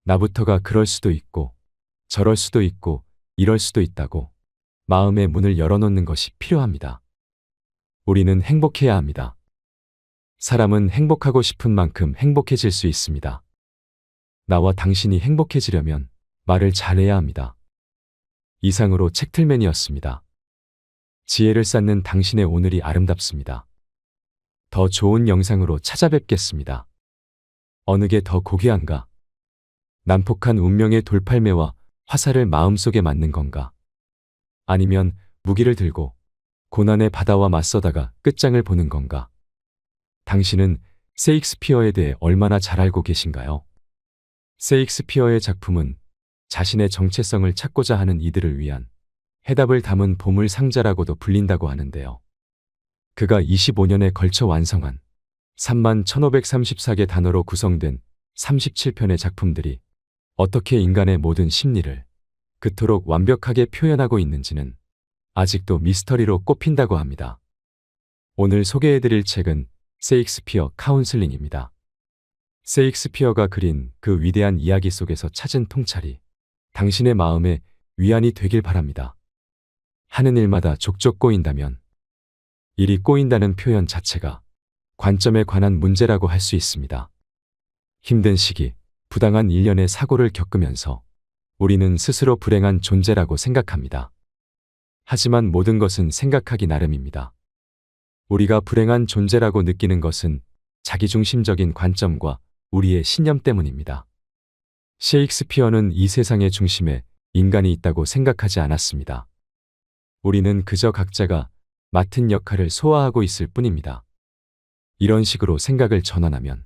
나부터가 그럴 수도 있고 저럴 수도 있고 이럴 수도 있다고 마음의 문을 열어놓는 것이 필요합니다. 우리는 행복해야 합니다. 사람은 행복하고 싶은 만큼 행복해질 수 있습니다. 나와 당신이 행복해지려면 말을 잘해야 합니다. 이상으로 책틀맨이었습니다. 지혜를 쌓는 당신의 오늘이 아름답습니다. 더 좋은 영상으로 찾아뵙겠습니다. 어느 게 더 고귀한가? 난폭한 운명의 돌팔매와 화살을 마음속에 맞는 건가? 아니면 무기를 들고 고난의 바다와 맞서다가 끝장을 보는 건가? 당신은 셰익스피어에 대해 얼마나 잘 알고 계신가요? 셰익스피어의 작품은 자신의 정체성을 찾고자 하는 이들을 위한 해답을 담은 보물 상자라고도 불린다고 하는데요. 그가 25년에 걸쳐 완성한 31,534개 단어로 구성된 37편의 작품들이 어떻게 인간의 모든 심리를 그토록 완벽하게 표현하고 있는지는 아직도 미스터리로 꼽힌다고 합니다. 오늘 소개해드릴 책은 셰익스피어 카운슬링입니다. 셰익스피어가 그린 그 위대한 이야기 속에서 찾은 통찰이 당신의 마음에 위안이 되길 바랍니다. 하는 일마다 족족 꼬인다면 일이 꼬인다는 표현 자체가 관점에 관한 문제라고 할 수 있습니다. 힘든 시기, 부당한 일련의 사고를 겪으면서 우리는 스스로 불행한 존재라고 생각합니다. 하지만 모든 것은 생각하기 나름입니다. 우리가 불행한 존재라고 느끼는 것은 자기중심적인 관점과 우리의 신념 때문입니다. 셰익스피어는 이 세상의 중심에 인간이 있다고 생각하지 않았습니다. 우리는 그저 각자가 맡은 역할을 소화하고 있을 뿐입니다. 이런 식으로 생각을 전환하면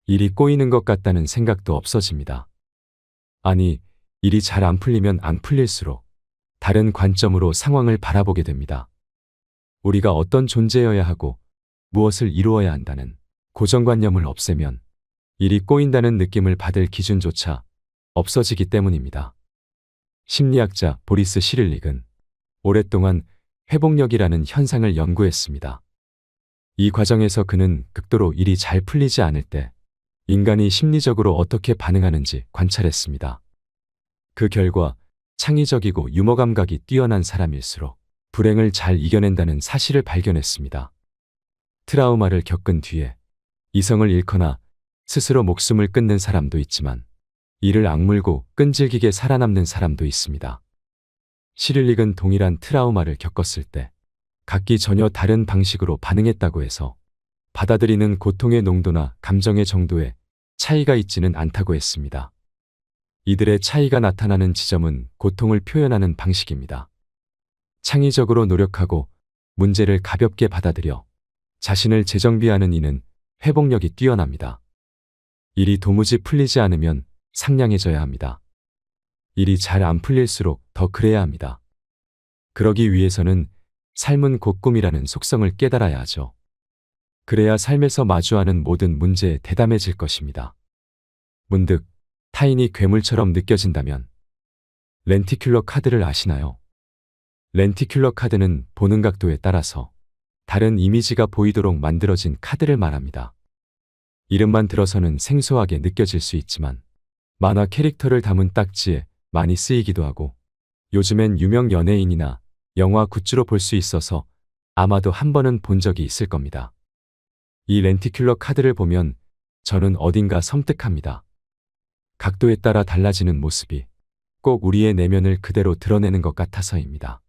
일이 꼬이는 것 같다는 생각도 없어집니다. 아니, 일이 잘 안 풀리면 안 풀릴수록 다른 관점으로 상황을 바라보게 됩니다. 우리가 어떤 존재여야 하고 무엇을 이루어야 한다는 고정관념을 없애면 일이 꼬인다는 느낌을 받을 기준조차 없어지기 때문입니다. 심리학자 보리스 시릴릭은 오랫동안 회복력이라는 현상을 연구했습니다. 이 과정에서 그는 극도로 일이 잘 풀리지 않을 때 인간이 심리적으로 어떻게 반응하는지 관찰했습니다. 그 결과 창의적이고 유머 감각이 뛰어난 사람일수록 불행을 잘 이겨낸다는 사실을 발견했습니다. 트라우마를 겪은 뒤에 이성을 잃거나 스스로 목숨을 끊는 사람도 있지만 이를 악물고 끈질기게 살아남는 사람도 있습니다. 시릴릭은 동일한 트라우마를 겪었을 때 각기 전혀 다른 방식으로 반응했다고 해서 받아들이는 고통의 농도나 감정의 정도에 차이가 있지는 않다고 했습니다. 이들의 차이가 나타나는 지점은 고통을 표현하는 방식입니다. 창의적으로 노력하고 문제를 가볍게 받아들여 자신을 재정비하는 이는 회복력이 뛰어납니다. 일이 도무지 풀리지 않으면 상냥해져야 합니다. 일이 잘 안 풀릴수록 더 그래야 합니다. 그러기 위해서는 삶은 곧 꿈이라는 속성을 깨달아야 하죠. 그래야 삶에서 마주하는 모든 문제에 대담해질 것입니다. 문득 타인이 괴물처럼 느껴진다면 렌티큘러 카드를 아시나요? 렌티큘러 카드는 보는 각도에 따라서 다른 이미지가 보이도록 만들어진 카드를 말합니다. 이름만 들어서는 생소하게 느껴질 수 있지만 만화 캐릭터를 담은 딱지에 많이 쓰이기도 하고 요즘엔 유명 연예인이나 영화 굿즈로 볼 수 있어서 아마도 한 번은 본 적이 있을 겁니다. 이 렌티큘러 카드를 보면 저는 어딘가 섬뜩합니다. 각도에 따라 달라지는 모습이 꼭 우리의 내면을 그대로 드러내는 것 같아서입니다.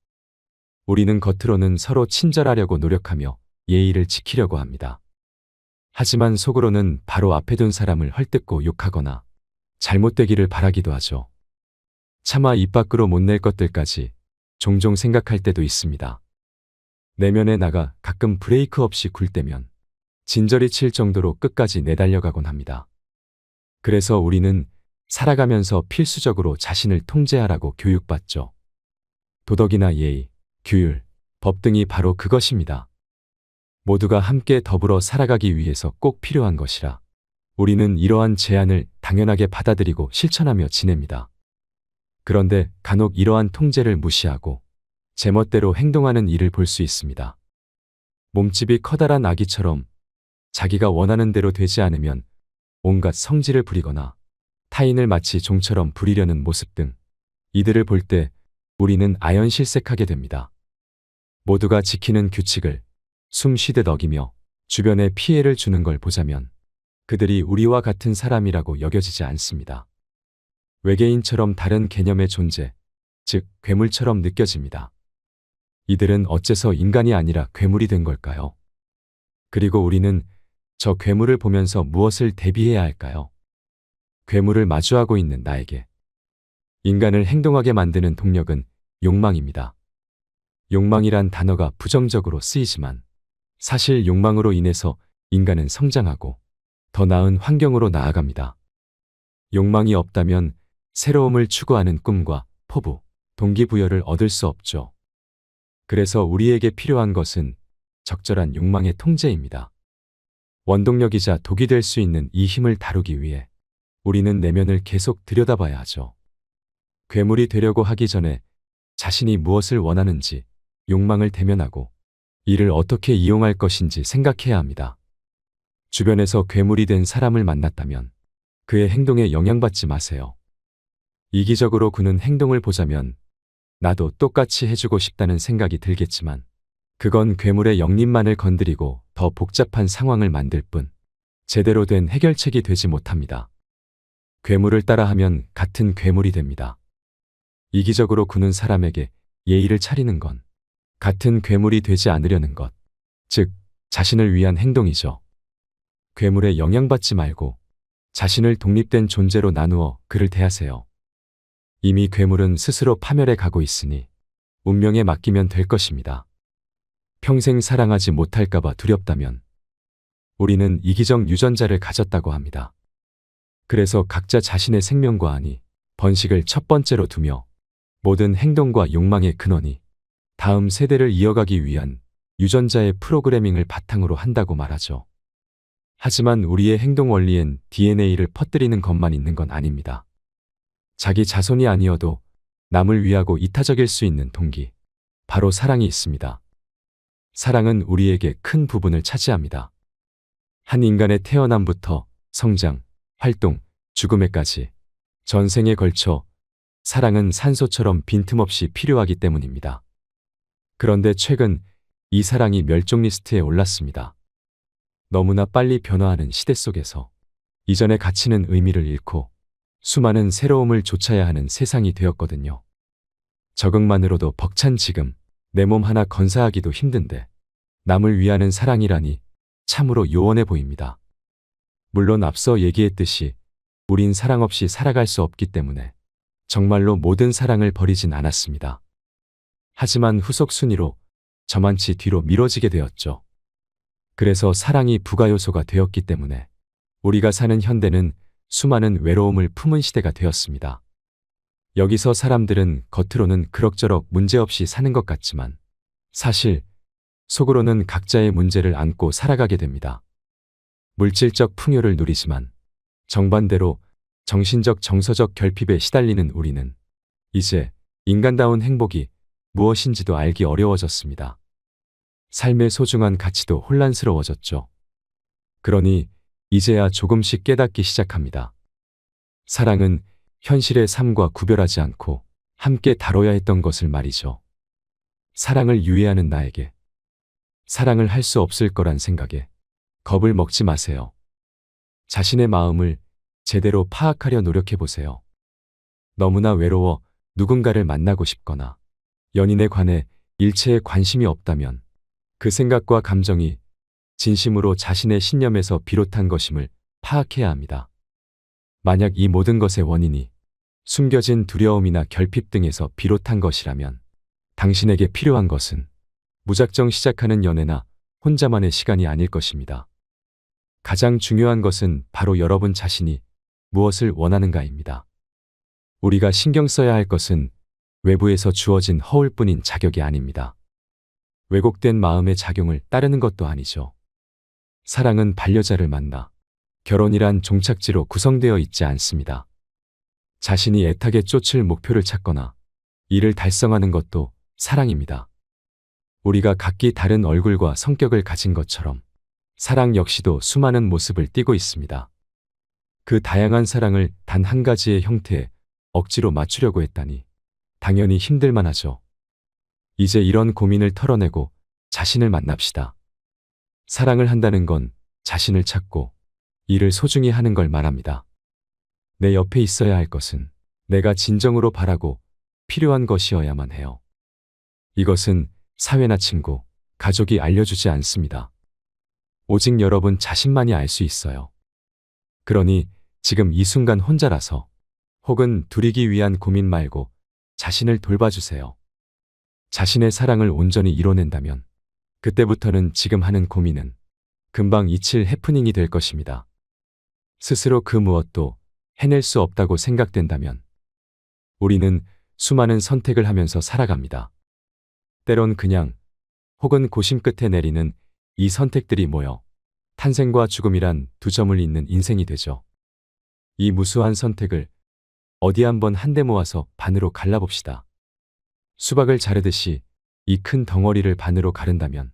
우리는 겉으로는 서로 친절하려고 노력하며 예의를 지키려고 합니다. 하지만 속으로는 바로 앞에 둔 사람을 헐뜯고 욕하거나 잘못되기를 바라기도 하죠. 차마 입 밖으로 못 낼 것들까지 종종 생각할 때도 있습니다. 내면에 나가 가끔 브레이크 없이 굴 때면 진저리 칠 정도로 끝까지 내달려가곤 합니다. 그래서 우리는 살아가면서 필수적으로 자신을 통제하라고 교육받죠. 도덕이나 예의, 규율, 법 등이 바로 그것입니다. 모두가 함께 더불어 살아가기 위해서 꼭 필요한 것이라 우리는 이러한 제안을 당연하게 받아들이고 실천하며 지냅니다. 그런데 간혹 이러한 통제를 무시하고 제멋대로 행동하는 일을 볼 수 있습니다. 몸집이 커다란 아기처럼 자기가 원하는 대로 되지 않으면 온갖 성질을 부리거나 타인을 마치 종처럼 부리려는 모습 등 이들을 볼 때 우리는 아연실색하게 됩니다. 모두가 지키는 규칙을 숨 쉬듯 어기며 주변에 피해를 주는 걸 보자면 그들이 우리와 같은 사람이라고 여겨지지 않습니다. 외계인처럼 다른 개념의 존재, 즉 괴물처럼 느껴집니다. 이들은 어째서 인간이 아니라 괴물이 된 걸까요? 그리고 우리는 저 괴물을 보면서 무엇을 대비해야 할까요? 괴물을 마주하고 있는 나에게 인간을 행동하게 만드는 동력은 욕망입니다. 욕망이란 단어가 부정적으로 쓰이지만 사실 욕망으로 인해서 인간은 성장하고 더 나은 환경으로 나아갑니다. 욕망이 없다면 새로움을 추구하는 꿈과 포부, 동기부여를 얻을 수 없죠. 그래서 우리에게 필요한 것은 적절한 욕망의 통제입니다. 원동력이자 독이 될 수 있는 이 힘을 다루기 위해 우리는 내면을 계속 들여다봐야 하죠. 괴물이 되려고 하기 전에 자신이 무엇을 원하는지 욕망을 대면하고 이를 어떻게 이용할 것인지 생각해야 합니다. 주변에서 괴물이 된 사람을 만났다면 그의 행동에 영향받지 마세요. 이기적으로 그는 행동을 보자면 나도 똑같이 해주고 싶다는 생각이 들겠지만 그건 괴물의 영린만을 건드리고 더 복잡한 상황을 만들 뿐 제대로 된 해결책이 되지 못합니다. 괴물을 따라하면 같은 괴물이 됩니다. 이기적으로 구는 사람에게 예의를 차리는 건 같은 괴물이 되지 않으려는 것, 즉 자신을 위한 행동이죠. 괴물에 영향받지 말고 자신을 독립된 존재로 나누어 그를 대하세요. 이미 괴물은 스스로 파멸해 가고 있으니 운명에 맡기면 될 것입니다. 평생 사랑하지 못할까봐 두렵다면 우리는 이기적 유전자를 가졌다고 합니다. 그래서 각자 자신의 생명과 안위, 번식을 첫 번째로 두며 모든 행동과 욕망의 근원이 다음 세대를 이어가기 위한 유전자의 프로그래밍을 바탕으로 한다고 말하죠. 하지만 우리의 행동 원리엔 DNA를 퍼뜨리는 것만 있는 건 아닙니다. 자기 자손이 아니어도 남을 위하고 이타적일 수 있는 동기, 바로 사랑이 있습니다. 사랑은 우리에게 큰 부분을 차지합니다. 한 인간의 태어남부터 성장, 활동, 죽음에까지 전생에 걸쳐 사랑은 산소처럼 빈틈없이 필요하기 때문입니다. 그런데 최근 이 사랑이 멸종 리스트에 올랐습니다. 너무나 빨리 변화하는 시대 속에서 이전의 가치는 의미를 잃고 수많은 새로움을 좇아야 하는 세상이 되었거든요. 적응만으로도 벅찬 지금 내 몸 하나 건사하기도 힘든데 남을 위하는 사랑이라니 참으로 요원해 보입니다. 물론 앞서 얘기했듯이 우린 사랑 없이 살아갈 수 없기 때문에 정말로 모든 사랑을 버리진 않았습니다. 하지만 후속 순위로 저만치 뒤로 미뤄지게 되었죠. 그래서 사랑이 부가요소가 되었기 때문에 우리가 사는 현대는 수많은 외로움을 품은 시대가 되었습니다. 여기서 사람들은 겉으로는 그럭저럭 문제없이 사는 것 같지만 사실 속으로는 각자의 문제를 안고 살아가게 됩니다. 물질적 풍요를 누리지만 정반대로 정신적 정서적 결핍에 시달리는 우리는 이제 인간다운 행복이 무엇인지도 알기 어려워졌습니다. 삶의 소중한 가치도 혼란스러워졌죠. 그러니 이제야 조금씩 깨닫기 시작합니다. 사랑은 현실의 삶과 구별하지 않고 함께 다뤄야 했던 것을 말이죠. 사랑을 유예하는 나에게 사랑을 할 수 없을 거란 생각에 겁을 먹지 마세요. 자신의 마음을 제대로 파악하려 노력해 보세요. 너무나 외로워 누군가를 만나고 싶거나 연인에 관해 일체에 관심이 없다면 그 생각과 감정이 진심으로 자신의 신념에서 비롯한 것임을 파악해야 합니다. 만약 이 모든 것의 원인이 숨겨진 두려움이나 결핍 등에서 비롯한 것이라면 당신에게 필요한 것은 무작정 시작하는 연애나 혼자만의 시간이 아닐 것입니다. 가장 중요한 것은 바로 여러분 자신이 무엇을 원하는가입니다. 우리가 신경 써야 할 것은 외부에서 주어진 허울뿐인 자격이 아닙니다. 왜곡된 마음의 작용을 따르는 것도 아니죠. 사랑은 반려자를 만나 결혼이란 종착지로 구성되어 있지 않습니다. 자신이 애타게 쫓을 목표를 찾거나 이를 달성하는 것도 사랑입니다. 우리가 각기 다른 얼굴과 성격을 가진 것처럼 사랑 역시도 수많은 모습을 띠고 있습니다. 그 다양한 사랑을 단 한 가지의 형태에 억지로 맞추려고 했다니 당연히 힘들만 하죠. 이제 이런 고민을 털어내고 자신을 만납시다. 사랑을 한다는 건 자신을 찾고 일을 소중히 하는 걸 말합니다. 내 옆에 있어야 할 것은 내가 진정으로 바라고 필요한 것이어야만 해요. 이것은 사회나 친구, 가족이 알려주지 않습니다. 오직 여러분 자신만이 알 수 있어요. 그러니 지금 이 순간 혼자라서 혹은 두리기 위한 고민 말고 자신을 돌봐주세요. 자신의 사랑을 온전히 이뤄낸다면 그때부터는 지금 하는 고민은 금방 잊힐 해프닝이 될 것입니다. 스스로 그 무엇도 해낼 수 없다고 생각된다면 우리는 수많은 선택을 하면서 살아갑니다. 때론 그냥 혹은 고심 끝에 내리는 이 선택들이 모여 탄생과 죽음이란 두 점을 잇는 인생이 되죠. 이 무수한 선택을 어디 한번 한데 모아서 반으로 갈라봅시다. 수박을 자르듯이 이 큰 덩어리를 반으로 가른다면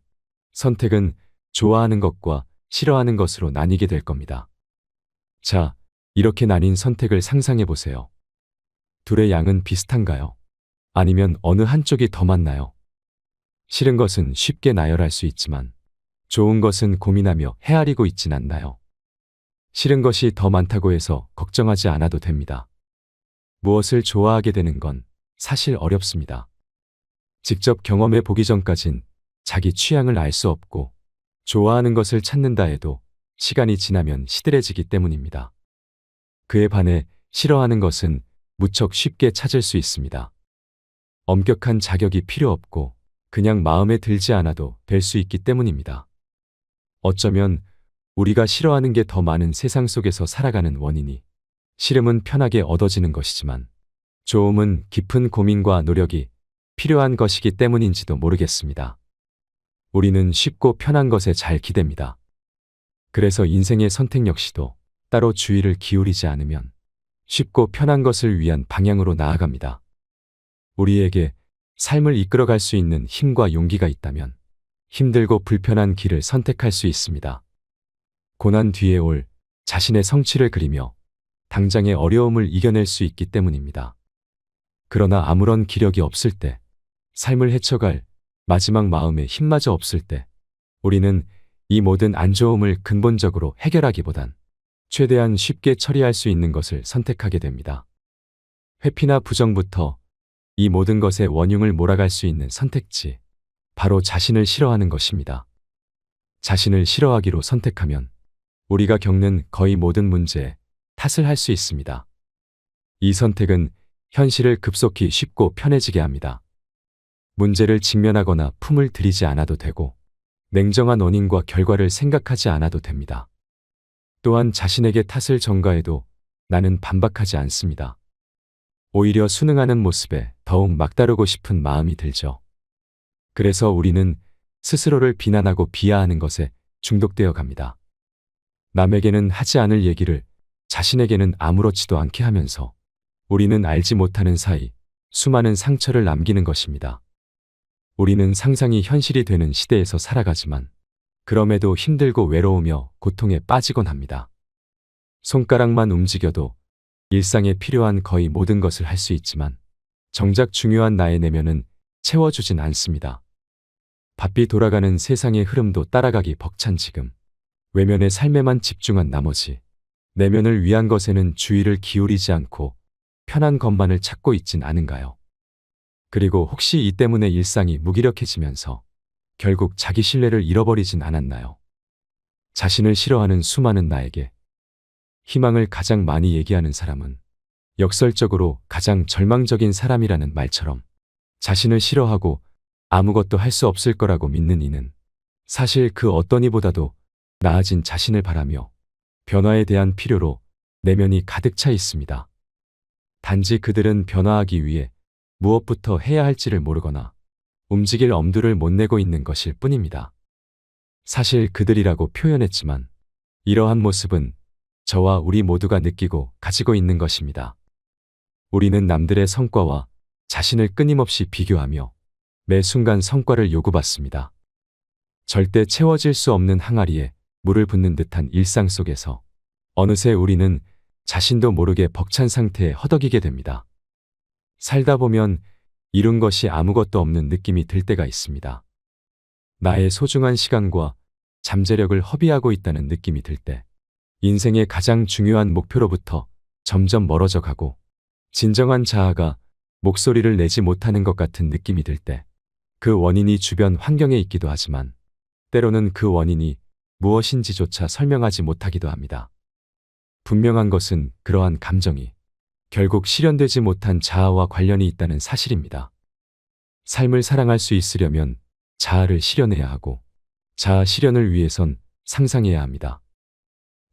선택은 좋아하는 것과 싫어하는 것으로 나뉘게 될 겁니다. 자, 이렇게 나뉜 선택을 상상해 보세요. 둘의 양은 비슷한가요? 아니면 어느 한쪽이 더 많나요? 싫은 것은 쉽게 나열할 수 있지만 좋은 것은 고민하며 헤아리고 있진 않나요? 싫은 것이 더 많다고 해서 걱정하지 않아도 됩니다. 무엇을 좋아하게 되는 건 사실 어렵습니다. 직접 경험해 보기 전까진 자기 취향을 알 수 없고 좋아하는 것을 찾는다 해도 시간이 지나면 시들해지기 때문입니다. 그에 반해 싫어하는 것은 무척 쉽게 찾을 수 있습니다. 엄격한 자격이 필요 없고 그냥 마음에 들지 않아도 될 수 있기 때문입니다. 어쩌면 우리가 싫어하는 게 더 많은 세상 속에서 살아가는 원인이 싫음은 편하게 얻어지는 것이지만 좋음은 깊은 고민과 노력이 필요한 것이기 때문인지도 모르겠습니다. 우리는 쉽고 편한 것에 잘 기댑니다. 그래서 인생의 선택 역시도 따로 주의를 기울이지 않으면 쉽고 편한 것을 위한 방향으로 나아갑니다. 우리에게 삶을 이끌어갈 수 있는 힘과 용기가 있다면 힘들고 불편한 길을 선택할 수 있습니다. 고난 뒤에 올 자신의 성취를 그리며 당장의 어려움을 이겨낼 수 있기 때문입니다. 그러나 아무런 기력이 없을 때, 삶을 헤쳐갈 마지막 마음의 힘마저 없을 때, 우리는 이 모든 안 좋음을 근본적으로 해결하기보단 최대한 쉽게 처리할 수 있는 것을 선택하게 됩니다. 회피나 부정부터 이 모든 것의 원흉을 몰아갈 수 있는 선택지, 바로 자신을 싫어하는 것입니다. 자신을 싫어하기로 선택하면 우리가 겪는 거의 모든 문제에 탓을 할 수 있습니다. 이 선택은 현실을 급속히 쉽고 편해지게 합니다. 문제를 직면하거나 품을 들이지 않아도 되고 냉정한 원인과 결과를 생각하지 않아도 됩니다. 또한 자신에게 탓을 전가해도 나는 반박하지 않습니다. 오히려 순응하는 모습에 더욱 막다르고 싶은 마음이 들죠. 그래서 우리는 스스로를 비난하고 비하하는 것에 중독되어 갑니다. 남에게는 하지 않을 얘기를 자신에게는 아무렇지도 않게 하면서 우리는 알지 못하는 사이 수많은 상처를 남기는 것입니다. 우리는 상상이 현실이 되는 시대에서 살아가지만 그럼에도 힘들고 외로우며 고통에 빠지곤 합니다. 손가락만 움직여도 일상에 필요한 거의 모든 것을 할 수 있지만 정작 중요한 나의 내면은 채워주진 않습니다. 바삐 돌아가는 세상의 흐름도 따라가기 벅찬 지금 외면의 삶에만 집중한 나머지 내면을 위한 것에는 주의를 기울이지 않고 편한 것만을 찾고 있진 않은가요? 그리고 혹시 이 때문에 일상이 무기력해지면서 결국 자기 신뢰를 잃어버리진 않았나요? 자신을 싫어하는 수많은 나에게 희망을 가장 많이 얘기하는 사람은 역설적으로 가장 절망적인 사람이라는 말처럼 자신을 싫어하고 아무것도 할 수 없을 거라고 믿는 이는 사실 그 어떤 이보다도 나아진 자신을 바라며 변화에 대한 필요로 내면이 가득 차 있습니다. 단지 그들은 변화하기 위해 무엇부터 해야 할지를 모르거나 움직일 엄두를 못 내고 있는 것일 뿐입니다. 사실 그들이라고 표현했지만 이러한 모습은 저와 우리 모두가 느끼고 가지고 있는 것입니다. 우리는 남들의 성과와 자신을 끊임없이 비교하며 매 순간 성과를 요구받습니다. 절대 채워질 수 없는 항아리에 물을 붓는 듯한 일상 속에서 어느새 우리는 자신도 모르게 벅찬 상태에 허덕이게 됩니다. 살다 보면 이룬 것이 아무것도 없는 느낌이 들 때가 있습니다. 나의 소중한 시간과 잠재력을 허비하고 있다는 느낌이 들 때, 인생의 가장 중요한 목표로부터 점점 멀어져 가고 진정한 자아가 목소리를 내지 못하는 것 같은 느낌이 들 때, 그 원인이 주변 환경에 있기도 하지만 때로는 그 원인이 무엇인지조차 설명하지 못하기도 합니다. 분명한 것은 그러한 감정이 결국 실현되지 못한 자아와 관련이 있다는 사실입니다. 삶을 사랑할 수 있으려면 자아를 실현해야 하고 자아 실현을 위해선 상상해야 합니다.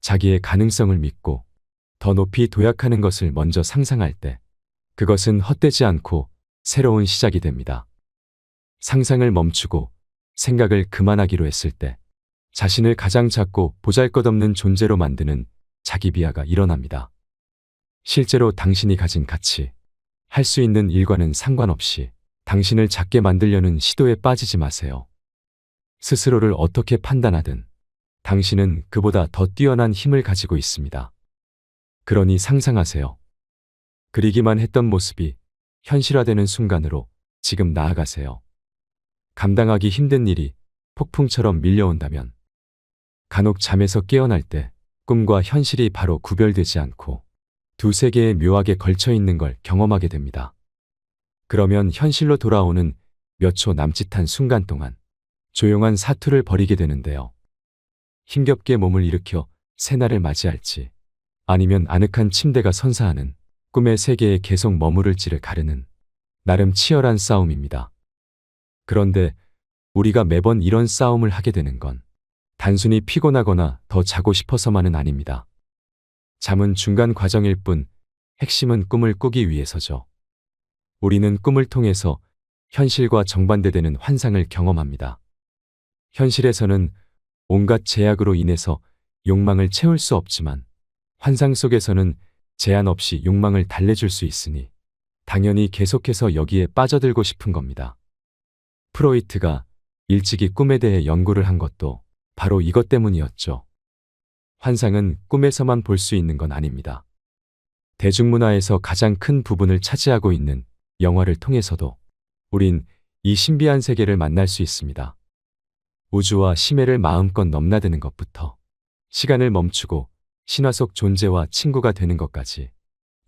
자기의 가능성을 믿고 더 높이 도약하는 것을 먼저 상상할 때 그것은 헛되지 않고 새로운 시작이 됩니다. 상상을 멈추고 생각을 그만하기로 했을 때 자신을 가장 작고 보잘것없는 존재로 만드는 자기 비하가 일어납니다. 실제로 당신이 가진 가치, 할 수 있는 일과는 상관없이 당신을 작게 만들려는 시도에 빠지지 마세요. 스스로를 어떻게 판단하든 당신은 그보다 더 뛰어난 힘을 가지고 있습니다. 그러니 상상하세요. 그리기만 했던 모습이 현실화되는 순간으로 지금 나아가세요. 감당하기 힘든 일이 폭풍처럼 밀려온다면 간혹 잠에서 깨어날 때 꿈과 현실이 바로 구별되지 않고 두세 개의 묘하게 걸쳐 있는 걸 경험하게 됩니다. 그러면 현실로 돌아오는 몇 초 남짓한 순간 동안 조용한 사투를 벌이게 되는데요. 힘겹게 몸을 일으켜 새날을 맞이할지 아니면 아늑한 침대가 선사하는 꿈의 세계에 계속 머무를지를 가르는 나름 치열한 싸움입니다. 그런데 우리가 매번 이런 싸움을 하게 되는 건 단순히 피곤하거나 더 자고 싶어서만은 아닙니다. 잠은 중간 과정일 뿐 핵심은 꿈을 꾸기 위해서죠. 우리는 꿈을 통해서 현실과 정반대되는 환상을 경험합니다. 현실에서는 온갖 제약으로 인해서 욕망을 채울 수 없지만 환상 속에서는 제한 없이 욕망을 달래줄 수 있으니 당연히 계속해서 여기에 빠져들고 싶은 겁니다. 프로이트가 일찍이 꿈에 대해 연구를 한 것도 바로 이것 때문이었죠. 환상은 꿈에서만 볼 수 있는 건 아닙니다. 대중문화에서 가장 큰 부분을 차지하고 있는 영화를 통해서도 우린 이 신비한 세계를 만날 수 있습니다. 우주와 심해를 마음껏 넘나드는 것부터 시간을 멈추고 신화 속 존재와 친구가 되는 것까지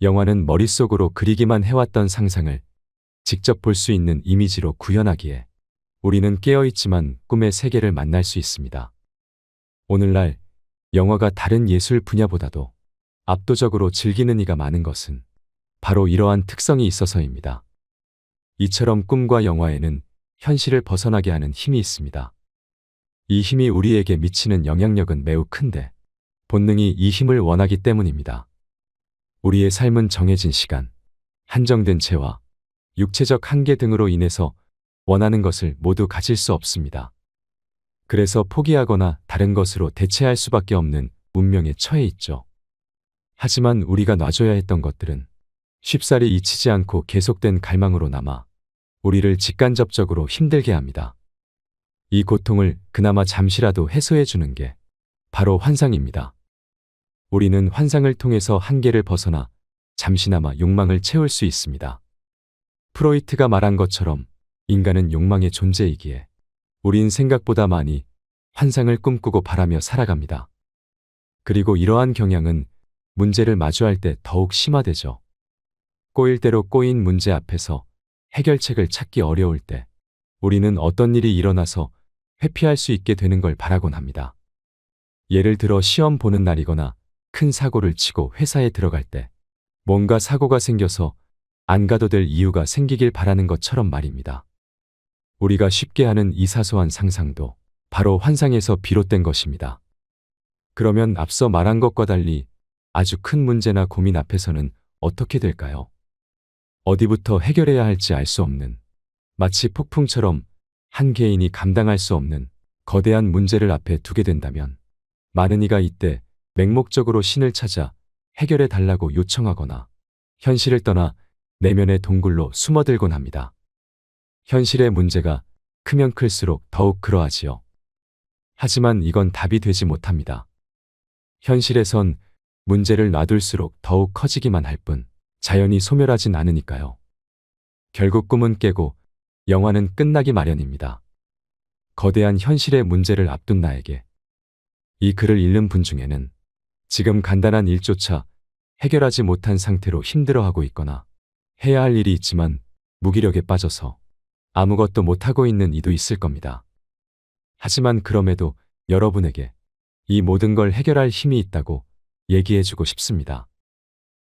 영화는 머릿속으로 그리기만 해왔던 상상을 직접 볼 수 있는 이미지로 구현하기에 우리는 깨어있지만 꿈의 세계를 만날 수 있습니다. 오늘날 영화가 다른 예술 분야보다도 압도적으로 즐기는 이가 많은 것은 바로 이러한 특성이 있어서입니다. 이처럼 꿈과 영화에는 현실을 벗어나게 하는 힘이 있습니다. 이 힘이 우리에게 미치는 영향력은 매우 큰데 본능이 이 힘을 원하기 때문입니다. 우리의 삶은 정해진 시간, 한정된 체와 육체적 한계 등으로 인해서 원하는 것을 모두 가질 수 없습니다. 그래서 포기하거나 다른 것으로 대체할 수밖에 없는 운명에 처해 있죠. 하지만 우리가 놔줘야 했던 것들은 쉽사리 잊히지 않고 계속된 갈망으로 남아 우리를 직간접적으로 힘들게 합니다. 이 고통을 그나마 잠시라도 해소해 주는 게 바로 환상입니다. 우리는 환상을 통해서 한계를 벗어나 잠시나마 욕망을 채울 수 있습니다. 프로이트가 말한 것처럼 인간은 욕망의 존재이기에 우린 생각보다 많이 환상을 꿈꾸고 바라며 살아갑니다. 그리고 이러한 경향은 문제를 마주할 때 더욱 심화되죠. 꼬일 대로 꼬인 문제 앞에서 해결책을 찾기 어려울 때 우리는 어떤 일이 일어나서 회피할 수 있게 되는 걸 바라곤 합니다. 예를 들어 시험 보는 날이거나 큰 사고를 치고 회사에 들어갈 때 뭔가 사고가 생겨서 안 가도 될 이유가 생기길 바라는 것처럼 말입니다. 우리가 쉽게 하는 이 사소한 상상도 바로 환상에서 비롯된 것입니다. 그러면 앞서 말한 것과 달리 아주 큰 문제나 고민 앞에서는 어떻게 될까요? 어디부터 해결해야 할지 알 수 없는, 마치 폭풍처럼 한 개인이 감당할 수 없는 거대한 문제를 앞에 두게 된다면 많은 이가 이때 맹목적으로 신을 찾아 해결해 달라고 요청하거나 현실을 떠나 내면의 동굴로 숨어들곤 합니다. 현실의 문제가 크면 클수록 더욱 그러하지요. 하지만 이건 답이 되지 못합니다. 현실에선 문제를 놔둘수록 더욱 커지기만 할 뿐 자연히 소멸하진 않으니까요. 결국 꿈은 깨고 영화는 끝나기 마련입니다. 거대한 현실의 문제를 앞둔 나에게 이 글을 읽는 분 중에는 지금 간단한 일조차 해결하지 못한 상태로 힘들어하고 있거나 해야 할 일이 있지만 무기력에 빠져서 아무것도 못하고 있는 이도 있을 겁니다. 하지만 그럼에도 여러분에게 이 모든 걸 해결할 힘이 있다고 얘기해주고 싶습니다.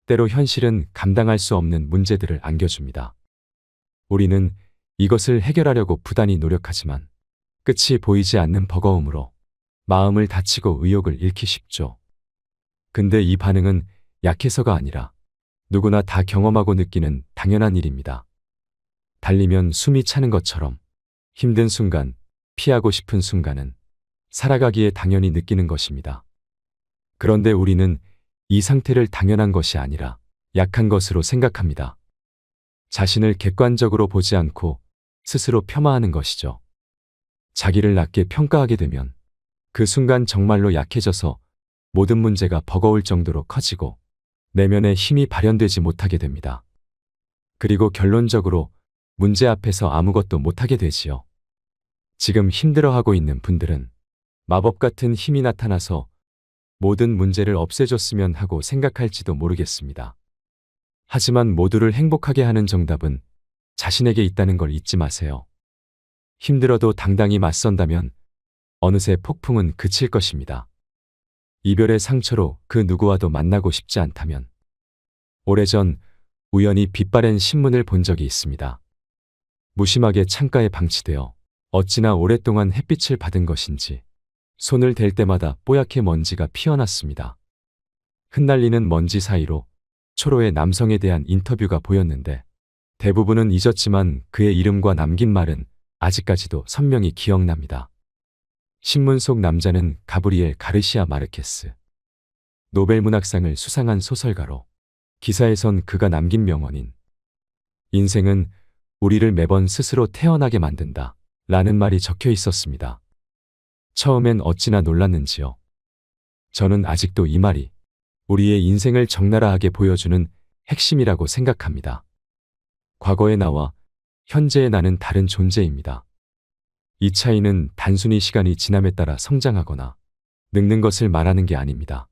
때로 현실은 감당할 수 없는 문제들을 안겨줍니다. 우리는 이것을 해결하려고 부단히 노력하지만 끝이 보이지 않는 버거움으로 마음을 다치고 의욕을 잃기 쉽죠. 근데 이 반응은 약해서가 아니라 누구나 다 경험하고 느끼는 당연한 일입니다. 달리면 숨이 차는 것처럼 힘든 순간, 피하고 싶은 순간은 살아가기에 당연히 느끼는 것입니다. 그런데 우리는 이 상태를 당연한 것이 아니라 약한 것으로 생각합니다. 자신을 객관적으로 보지 않고 스스로 폄하하는 것이죠. 자기를 낮게 평가하게 되면 그 순간 정말로 약해져서 모든 문제가 버거울 정도로 커지고 내면의 힘이 발현되지 못하게 됩니다. 그리고 결론적으로 문제 앞에서 아무것도 못하게 되지요. 지금 힘들어하고 있는 분들은 마법 같은 힘이 나타나서 모든 문제를 없애줬으면 하고 생각할지도 모르겠습니다. 하지만 모두를 행복하게 하는 정답은 자신에게 있다는 걸 잊지 마세요. 힘들어도 당당히 맞선다면 어느새 폭풍은 그칠 것입니다. 이별의 상처로 그 누구와도 만나고 싶지 않다면 오래전 우연히 빛바랜 신문을 본 적이 있습니다. 무심하게 창가에 방치되어 어찌나 오랫동안 햇빛을 받은 것인지 손을 댈 때마다 뽀얗게 먼지가 피어났습니다. 흩날리는 먼지 사이로 초로의 남성에 대한 인터뷰가 보였는데 대부분은 잊었지만 그의 이름과 남긴 말은 아직까지도 선명히 기억납니다. 신문 속 남자는 가브리엘 가르시아 마르케스. 노벨 문학상을 수상한 소설가로 기사에선 그가 남긴 명언인 인생은 우리를 매번 스스로 태어나게 만든다 라는 말이 적혀 있었습니다. 처음엔 어찌나 놀랐는지요. 저는 아직도 이 말이 우리의 인생을 적나라하게 보여주는 핵심이라고 생각합니다. 과거의 나와 현재의 나는 다른 존재입니다. 이 차이는 단순히 시간이 지남에 따라 성장하거나 늙는 것을 말하는 게 아닙니다.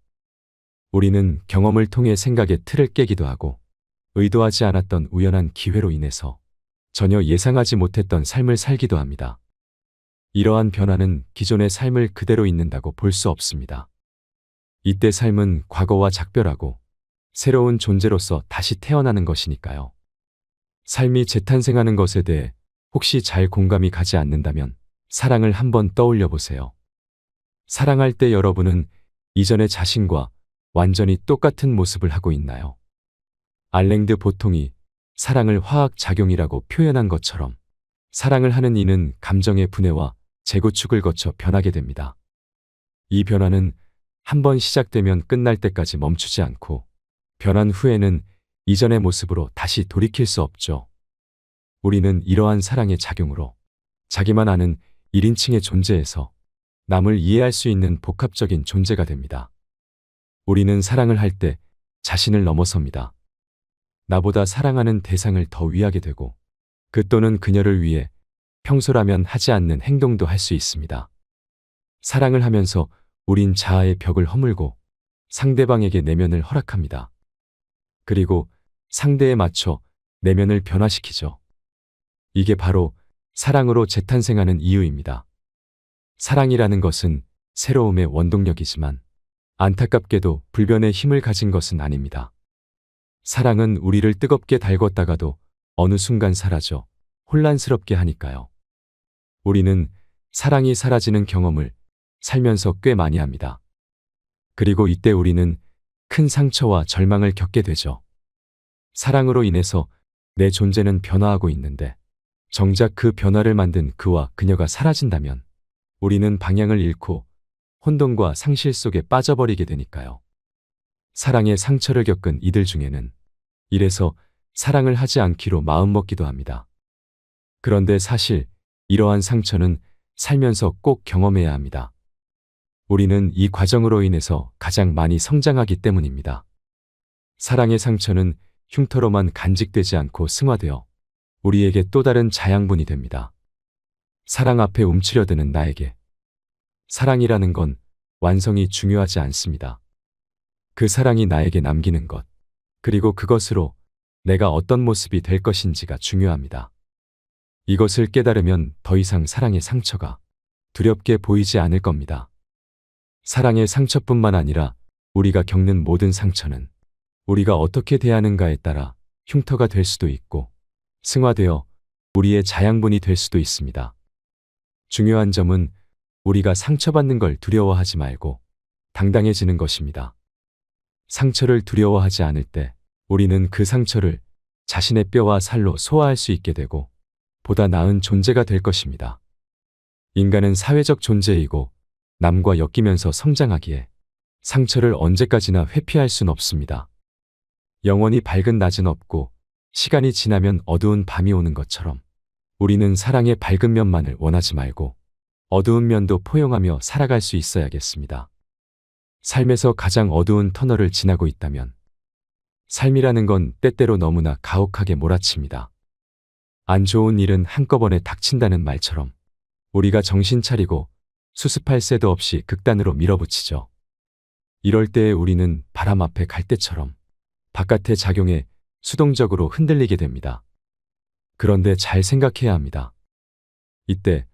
우리는 경험을 통해 생각의 틀을 깨기도 하고 의도하지 않았던 우연한 기회로 인해서 전혀 예상하지 못했던 삶을 살기도 합니다. 이러한 변화는 기존의 삶을 그대로 잇는다고 볼 수 없습니다. 이때 삶은 과거와 작별하고 새로운 존재로서 다시 태어나는 것이니까요. 삶이 재탄생하는 것에 대해 혹시 잘 공감이 가지 않는다면 사랑을 한번 떠올려 보세요. 사랑할 때 여러분은 이전의 자신과 완전히 똑같은 모습을 하고 있나요? 알랭드 보통이 사랑을 화학 작용이라고 표현한 것처럼 사랑을 하는 이는 감정의 분해와 재구축을 거쳐 변하게 됩니다. 이 변화는 한 번 시작되면 끝날 때까지 멈추지 않고 변한 후에는 이전의 모습으로 다시 돌이킬 수 없죠. 우리는 이러한 사랑의 작용으로 자기만 아는 1인칭의 존재에서 남을 이해할 수 있는 복합적인 존재가 됩니다. 우리는 사랑을 할 때 자신을 넘어섭니다. 나보다 사랑하는 대상을 더 위하게 되고 그 또는 그녀를 위해 평소라면 하지 않는 행동도 할 수 있습니다. 사랑을 하면서 우린 자아의 벽을 허물고 상대방에게 내면을 허락합니다. 그리고 상대에 맞춰 내면을 변화시키죠. 이게 바로 사랑으로 재탄생하는 이유입니다. 사랑이라는 것은 새로움의 원동력이지만 안타깝게도 불변의 힘을 가진 것은 아닙니다. 사랑은 우리를 뜨겁게 달궜다가도 어느 순간 사라져 혼란스럽게 하니까요. 우리는 사랑이 사라지는 경험을 살면서 꽤 많이 합니다. 그리고 이때 우리는 큰 상처와 절망을 겪게 되죠. 사랑으로 인해서 내 존재는 변화하고 있는데 정작 그 변화를 만든 그와 그녀가 사라진다면 우리는 방향을 잃고 혼돈과 상실 속에 빠져버리게 되니까요. 사랑의 상처를 겪은 이들 중에는 이래서 사랑을 하지 않기로 마음먹기도 합니다. 그런데 사실 이러한 상처는 살면서 꼭 경험해야 합니다. 우리는 이 과정으로 인해서 가장 많이 성장하기 때문입니다. 사랑의 상처는 흉터로만 간직되지 않고 승화되어 우리에게 또 다른 자양분이 됩니다. 사랑 앞에 움츠려드는 나에게 사랑이라는 건 완성이 중요하지 않습니다. 그 사랑이 나에게 남기는 것, 그리고 그것으로 내가 어떤 모습이 될 것인지가 중요합니다. 이것을 깨달으면 더 이상 사랑의 상처가 두렵게 보이지 않을 겁니다. 사랑의 상처뿐만 아니라 우리가 겪는 모든 상처는 우리가 어떻게 대하는가에 따라 흉터가 될 수도 있고 승화되어 우리의 자양분이 될 수도 있습니다. 중요한 점은 우리가 상처받는 걸 두려워하지 말고 당당해지는 것입니다. 상처를 두려워하지 않을 때 우리는 그 상처를 자신의 뼈와 살로 소화할 수 있게 되고 보다 나은 존재가 될 것입니다. 인간은 사회적 존재이고 남과 엮이면서 성장하기에 상처를 언제까지나 회피할 순 없습니다. 영원히 밝은 낮은 없고 시간이 지나면 어두운 밤이 오는 것처럼 우리는 사랑의 밝은 면만을 원하지 말고 어두운 면도 포용하며 살아갈 수 있어야겠습니다. 삶에서 가장 어두운 터널을 지나고 있다면 삶이라는 건 때때로 너무나 가혹하게 몰아칩니다. 안 좋은 일은 한꺼번에 닥친다는 말처럼 우리가 정신 차리고 수습할 새도 없이 극단으로 밀어붙이죠. 이럴 때에 우리는 바람 앞에 갈대처럼 바깥의 작용에 수동적으로 흔들리게 됩니다. 그런데 잘 생각해야 합니다. 이때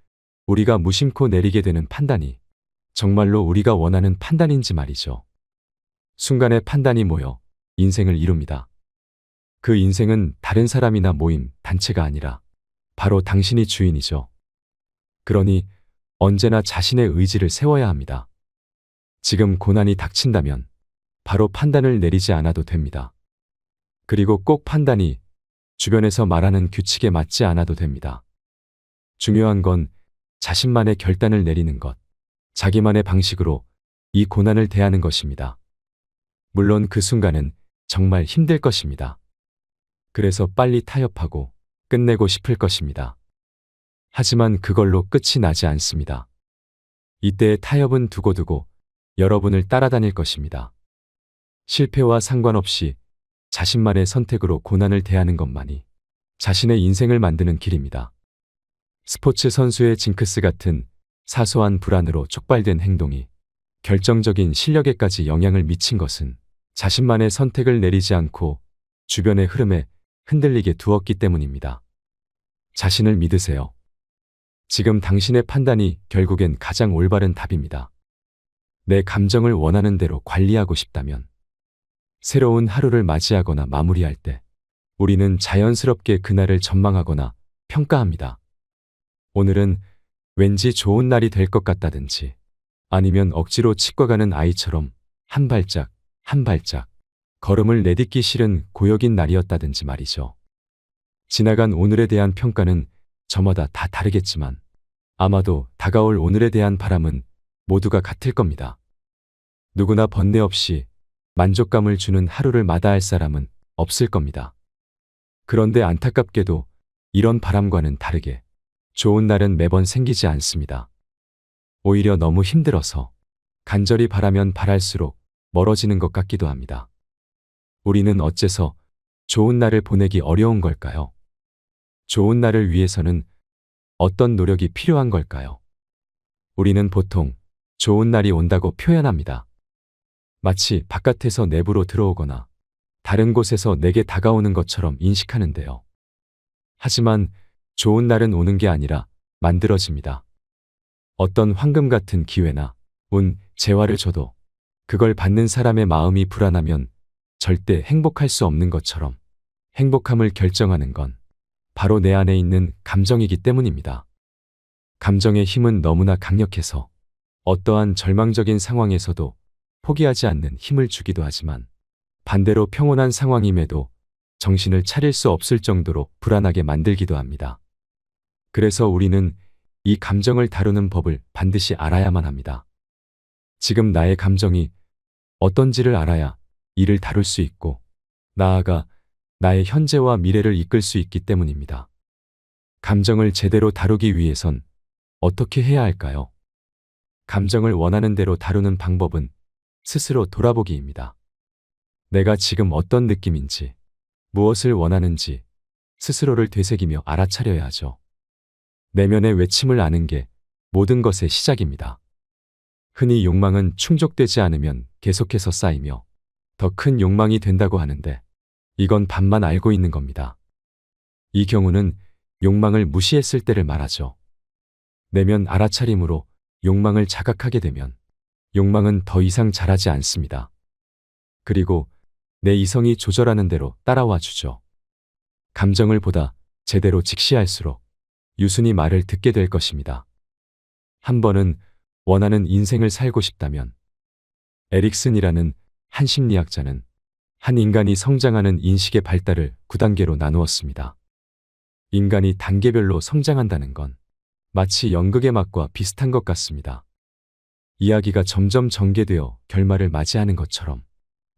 우리가 무심코 내리게 되는 판단이 정말로 우리가 원하는 판단인지 말이죠. 순간의 판단이 모여 인생을 이룹니다. 그 인생은 다른 사람이나 모임, 단체가 아니라 바로 당신이 주인이죠. 그러니 언제나 자신의 의지를 세워야 합니다. 지금 고난이 닥친다면 바로 판단을 내리지 않아도 됩니다. 그리고 꼭 판단이 주변에서 말하는 규칙에 맞지 않아도 됩니다. 중요한 건 자신만의 결단을 내리는 것, 자기만의 방식으로 이 고난을 대하는 것입니다. 물론 그 순간은 정말 힘들 것입니다. 그래서 빨리 타협하고 끝내고 싶을 것입니다. 하지만 그걸로 끝이 나지 않습니다. 이때의 타협은 두고두고 여러분을 따라다닐 것입니다. 실패와 상관없이 자신만의 선택으로 고난을 대하는 것만이 자신의 인생을 만드는 길입니다. 스포츠 선수의 징크스 같은 사소한 불안으로 촉발된 행동이 결정적인 실력에까지 영향을 미친 것은 자신만의 선택을 내리지 않고 주변의 흐름에 흔들리게 두었기 때문입니다. 자신을 믿으세요. 지금 당신의 판단이 결국엔 가장 올바른 답입니다. 내 감정을 원하는 대로 관리하고 싶다면 새로운 하루를 맞이하거나 마무리할 때 우리는 자연스럽게 그날을 전망하거나 평가합니다. 오늘은 왠지 좋은 날이 될 것 같다든지 아니면 억지로 치과가는 아이처럼 한 발짝 한 발짝 걸음을 내딛기 싫은 고역인 날이었다든지 말이죠. 지나간 오늘에 대한 평가는 저마다 다 다르겠지만 아마도 다가올 오늘에 대한 바람은 모두가 같을 겁니다. 누구나 번뇌 없이 만족감을 주는 하루를 마다할 사람은 없을 겁니다. 그런데 안타깝게도 이런 바람과는 다르게 좋은 날은 매번 생기지 않습니다. 오히려 너무 힘들어서 간절히 바라면 바랄수록 멀어지는 것 같기도 합니다. 우리는 어째서 좋은 날을 보내기 어려운 걸까요? 좋은 날을 위해서는 어떤 노력이 필요한 걸까요? 우리는 보통 좋은 날이 온다고 표현합니다. 마치 바깥에서 내부로 들어오거나 다른 곳에서 내게 다가오는 것처럼 인식하는데요. 하지만 좋은 날은 오는 게 아니라 만들어집니다. 어떤 황금 같은 기회나 운, 재화를 줘도 그걸 받는 사람의 마음이 불안하면 절대 행복할 수 없는 것처럼 행복함을 결정하는 건 바로 내 안에 있는 감정이기 때문입니다. 감정의 힘은 너무나 강력해서 어떠한 절망적인 상황에서도 포기하지 않는 힘을 주기도 하지만 반대로 평온한 상황임에도 정신을 차릴 수 없을 정도로 불안하게 만들기도 합니다. 그래서 우리는 이 감정을 다루는 법을 반드시 알아야만 합니다. 지금 나의 감정이 어떤지를 알아야 이를 다룰 수 있고 나아가 나의 현재와 미래를 이끌 수 있기 때문입니다. 감정을 제대로 다루기 위해선 어떻게 해야 할까요? 감정을 원하는 대로 다루는 방법은 스스로 돌아보기입니다. 내가 지금 어떤 느낌인지, 무엇을 원하는지 스스로를 되새기며 알아차려야 하죠. 내면의 외침을 아는 게 모든 것의 시작입니다. 흔히 욕망은 충족되지 않으면 계속해서 쌓이며 더 큰 욕망이 된다고 하는데 이건 반만 알고 있는 겁니다. 이 경우는 욕망을 무시했을 때를 말하죠. 내면 알아차림으로 욕망을 자각하게 되면 욕망은 더 이상 자라지 않습니다. 그리고 내 이성이 조절하는 대로 따라와 주죠. 감정을 보다 제대로 직시할수록 유순히 말을 듣게 될 것입니다. 한 번은 원하는 인생을 살고 싶다면 에릭슨이라는 한 심리학자는 한 인간이 성장하는 인식의 발달을 9단계로 나누었습니다. 인간이 단계별로 성장한다는 건 마치 연극의 맛과 비슷한 것 같습니다. 이야기가 점점 전개되어 결말을 맞이하는 것처럼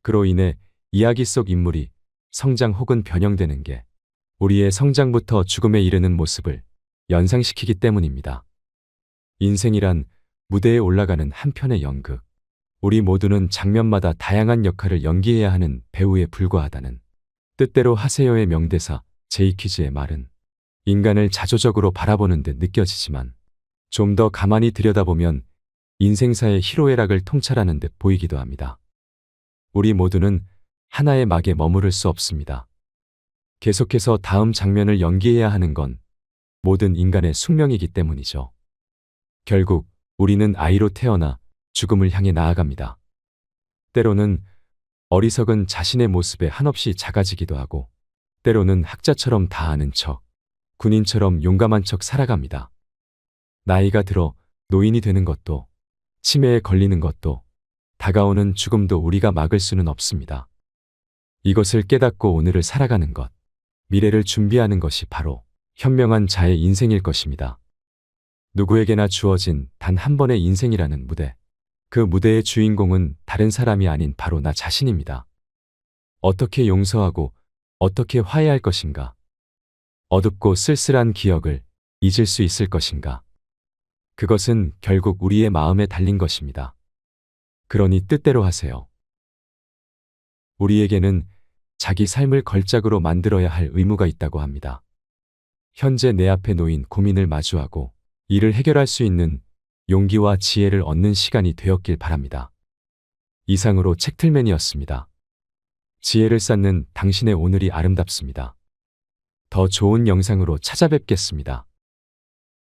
그로 인해 이야기 속 인물이 성장 혹은 변형되는 게 우리의 성장부터 죽음에 이르는 모습을 연상시키기 때문입니다. 인생이란 무대에 올라가는 한 편의 연극. 우리 모두는 장면마다 다양한 역할을 연기해야 하는 배우에 불과하다는 뜻대로 하세요의 명대사 제이키즈의 말은 인간을 자조적으로 바라보는 듯 느껴지지만 좀 더 가만히 들여다보면 인생사의 희로애락을 통찰하는 듯 보이기도 합니다. 우리 모두는 하나의 막에 머무를 수 없습니다. 계속해서 다음 장면을 연기해야 하는 건 모든 인간의 숙명이기 때문이죠. 결국 우리는 아이로 태어나 죽음을 향해 나아갑니다. 때로는 어리석은 자신의 모습에 한없이 작아지기도 하고 때로는 학자처럼 다 아는 척, 군인처럼 용감한 척 살아갑니다. 나이가 들어 노인이 되는 것도 치매에 걸리는 것도 다가오는 죽음도 우리가 막을 수는 없습니다. 이것을 깨닫고 오늘을 살아가는 것, 미래를 준비하는 것이 바로 현명한 자의 인생일 것입니다. 누구에게나 주어진 단 한 번의 인생이라는 무대. 그 무대의 주인공은 다른 사람이 아닌 바로 나 자신입니다. 어떻게 용서하고 어떻게 화해할 것인가? 어둡고 쓸쓸한 기억을 잊을 수 있을 것인가? 그것은 결국 우리의 마음에 달린 것입니다. 그러니 뜻대로 하세요. 우리에게는 자기 삶을 걸작으로 만들어야 할 의무가 있다고 합니다. 현재 내 앞에 놓인 고민을 마주하고 이를 해결할 수 있는 용기와 지혜를 얻는 시간이 되었길 바랍니다. 이상으로 책틀맨이었습니다. 지혜를 쌓는 당신의 오늘이 아름답습니다. 더 좋은 영상으로 찾아뵙겠습니다.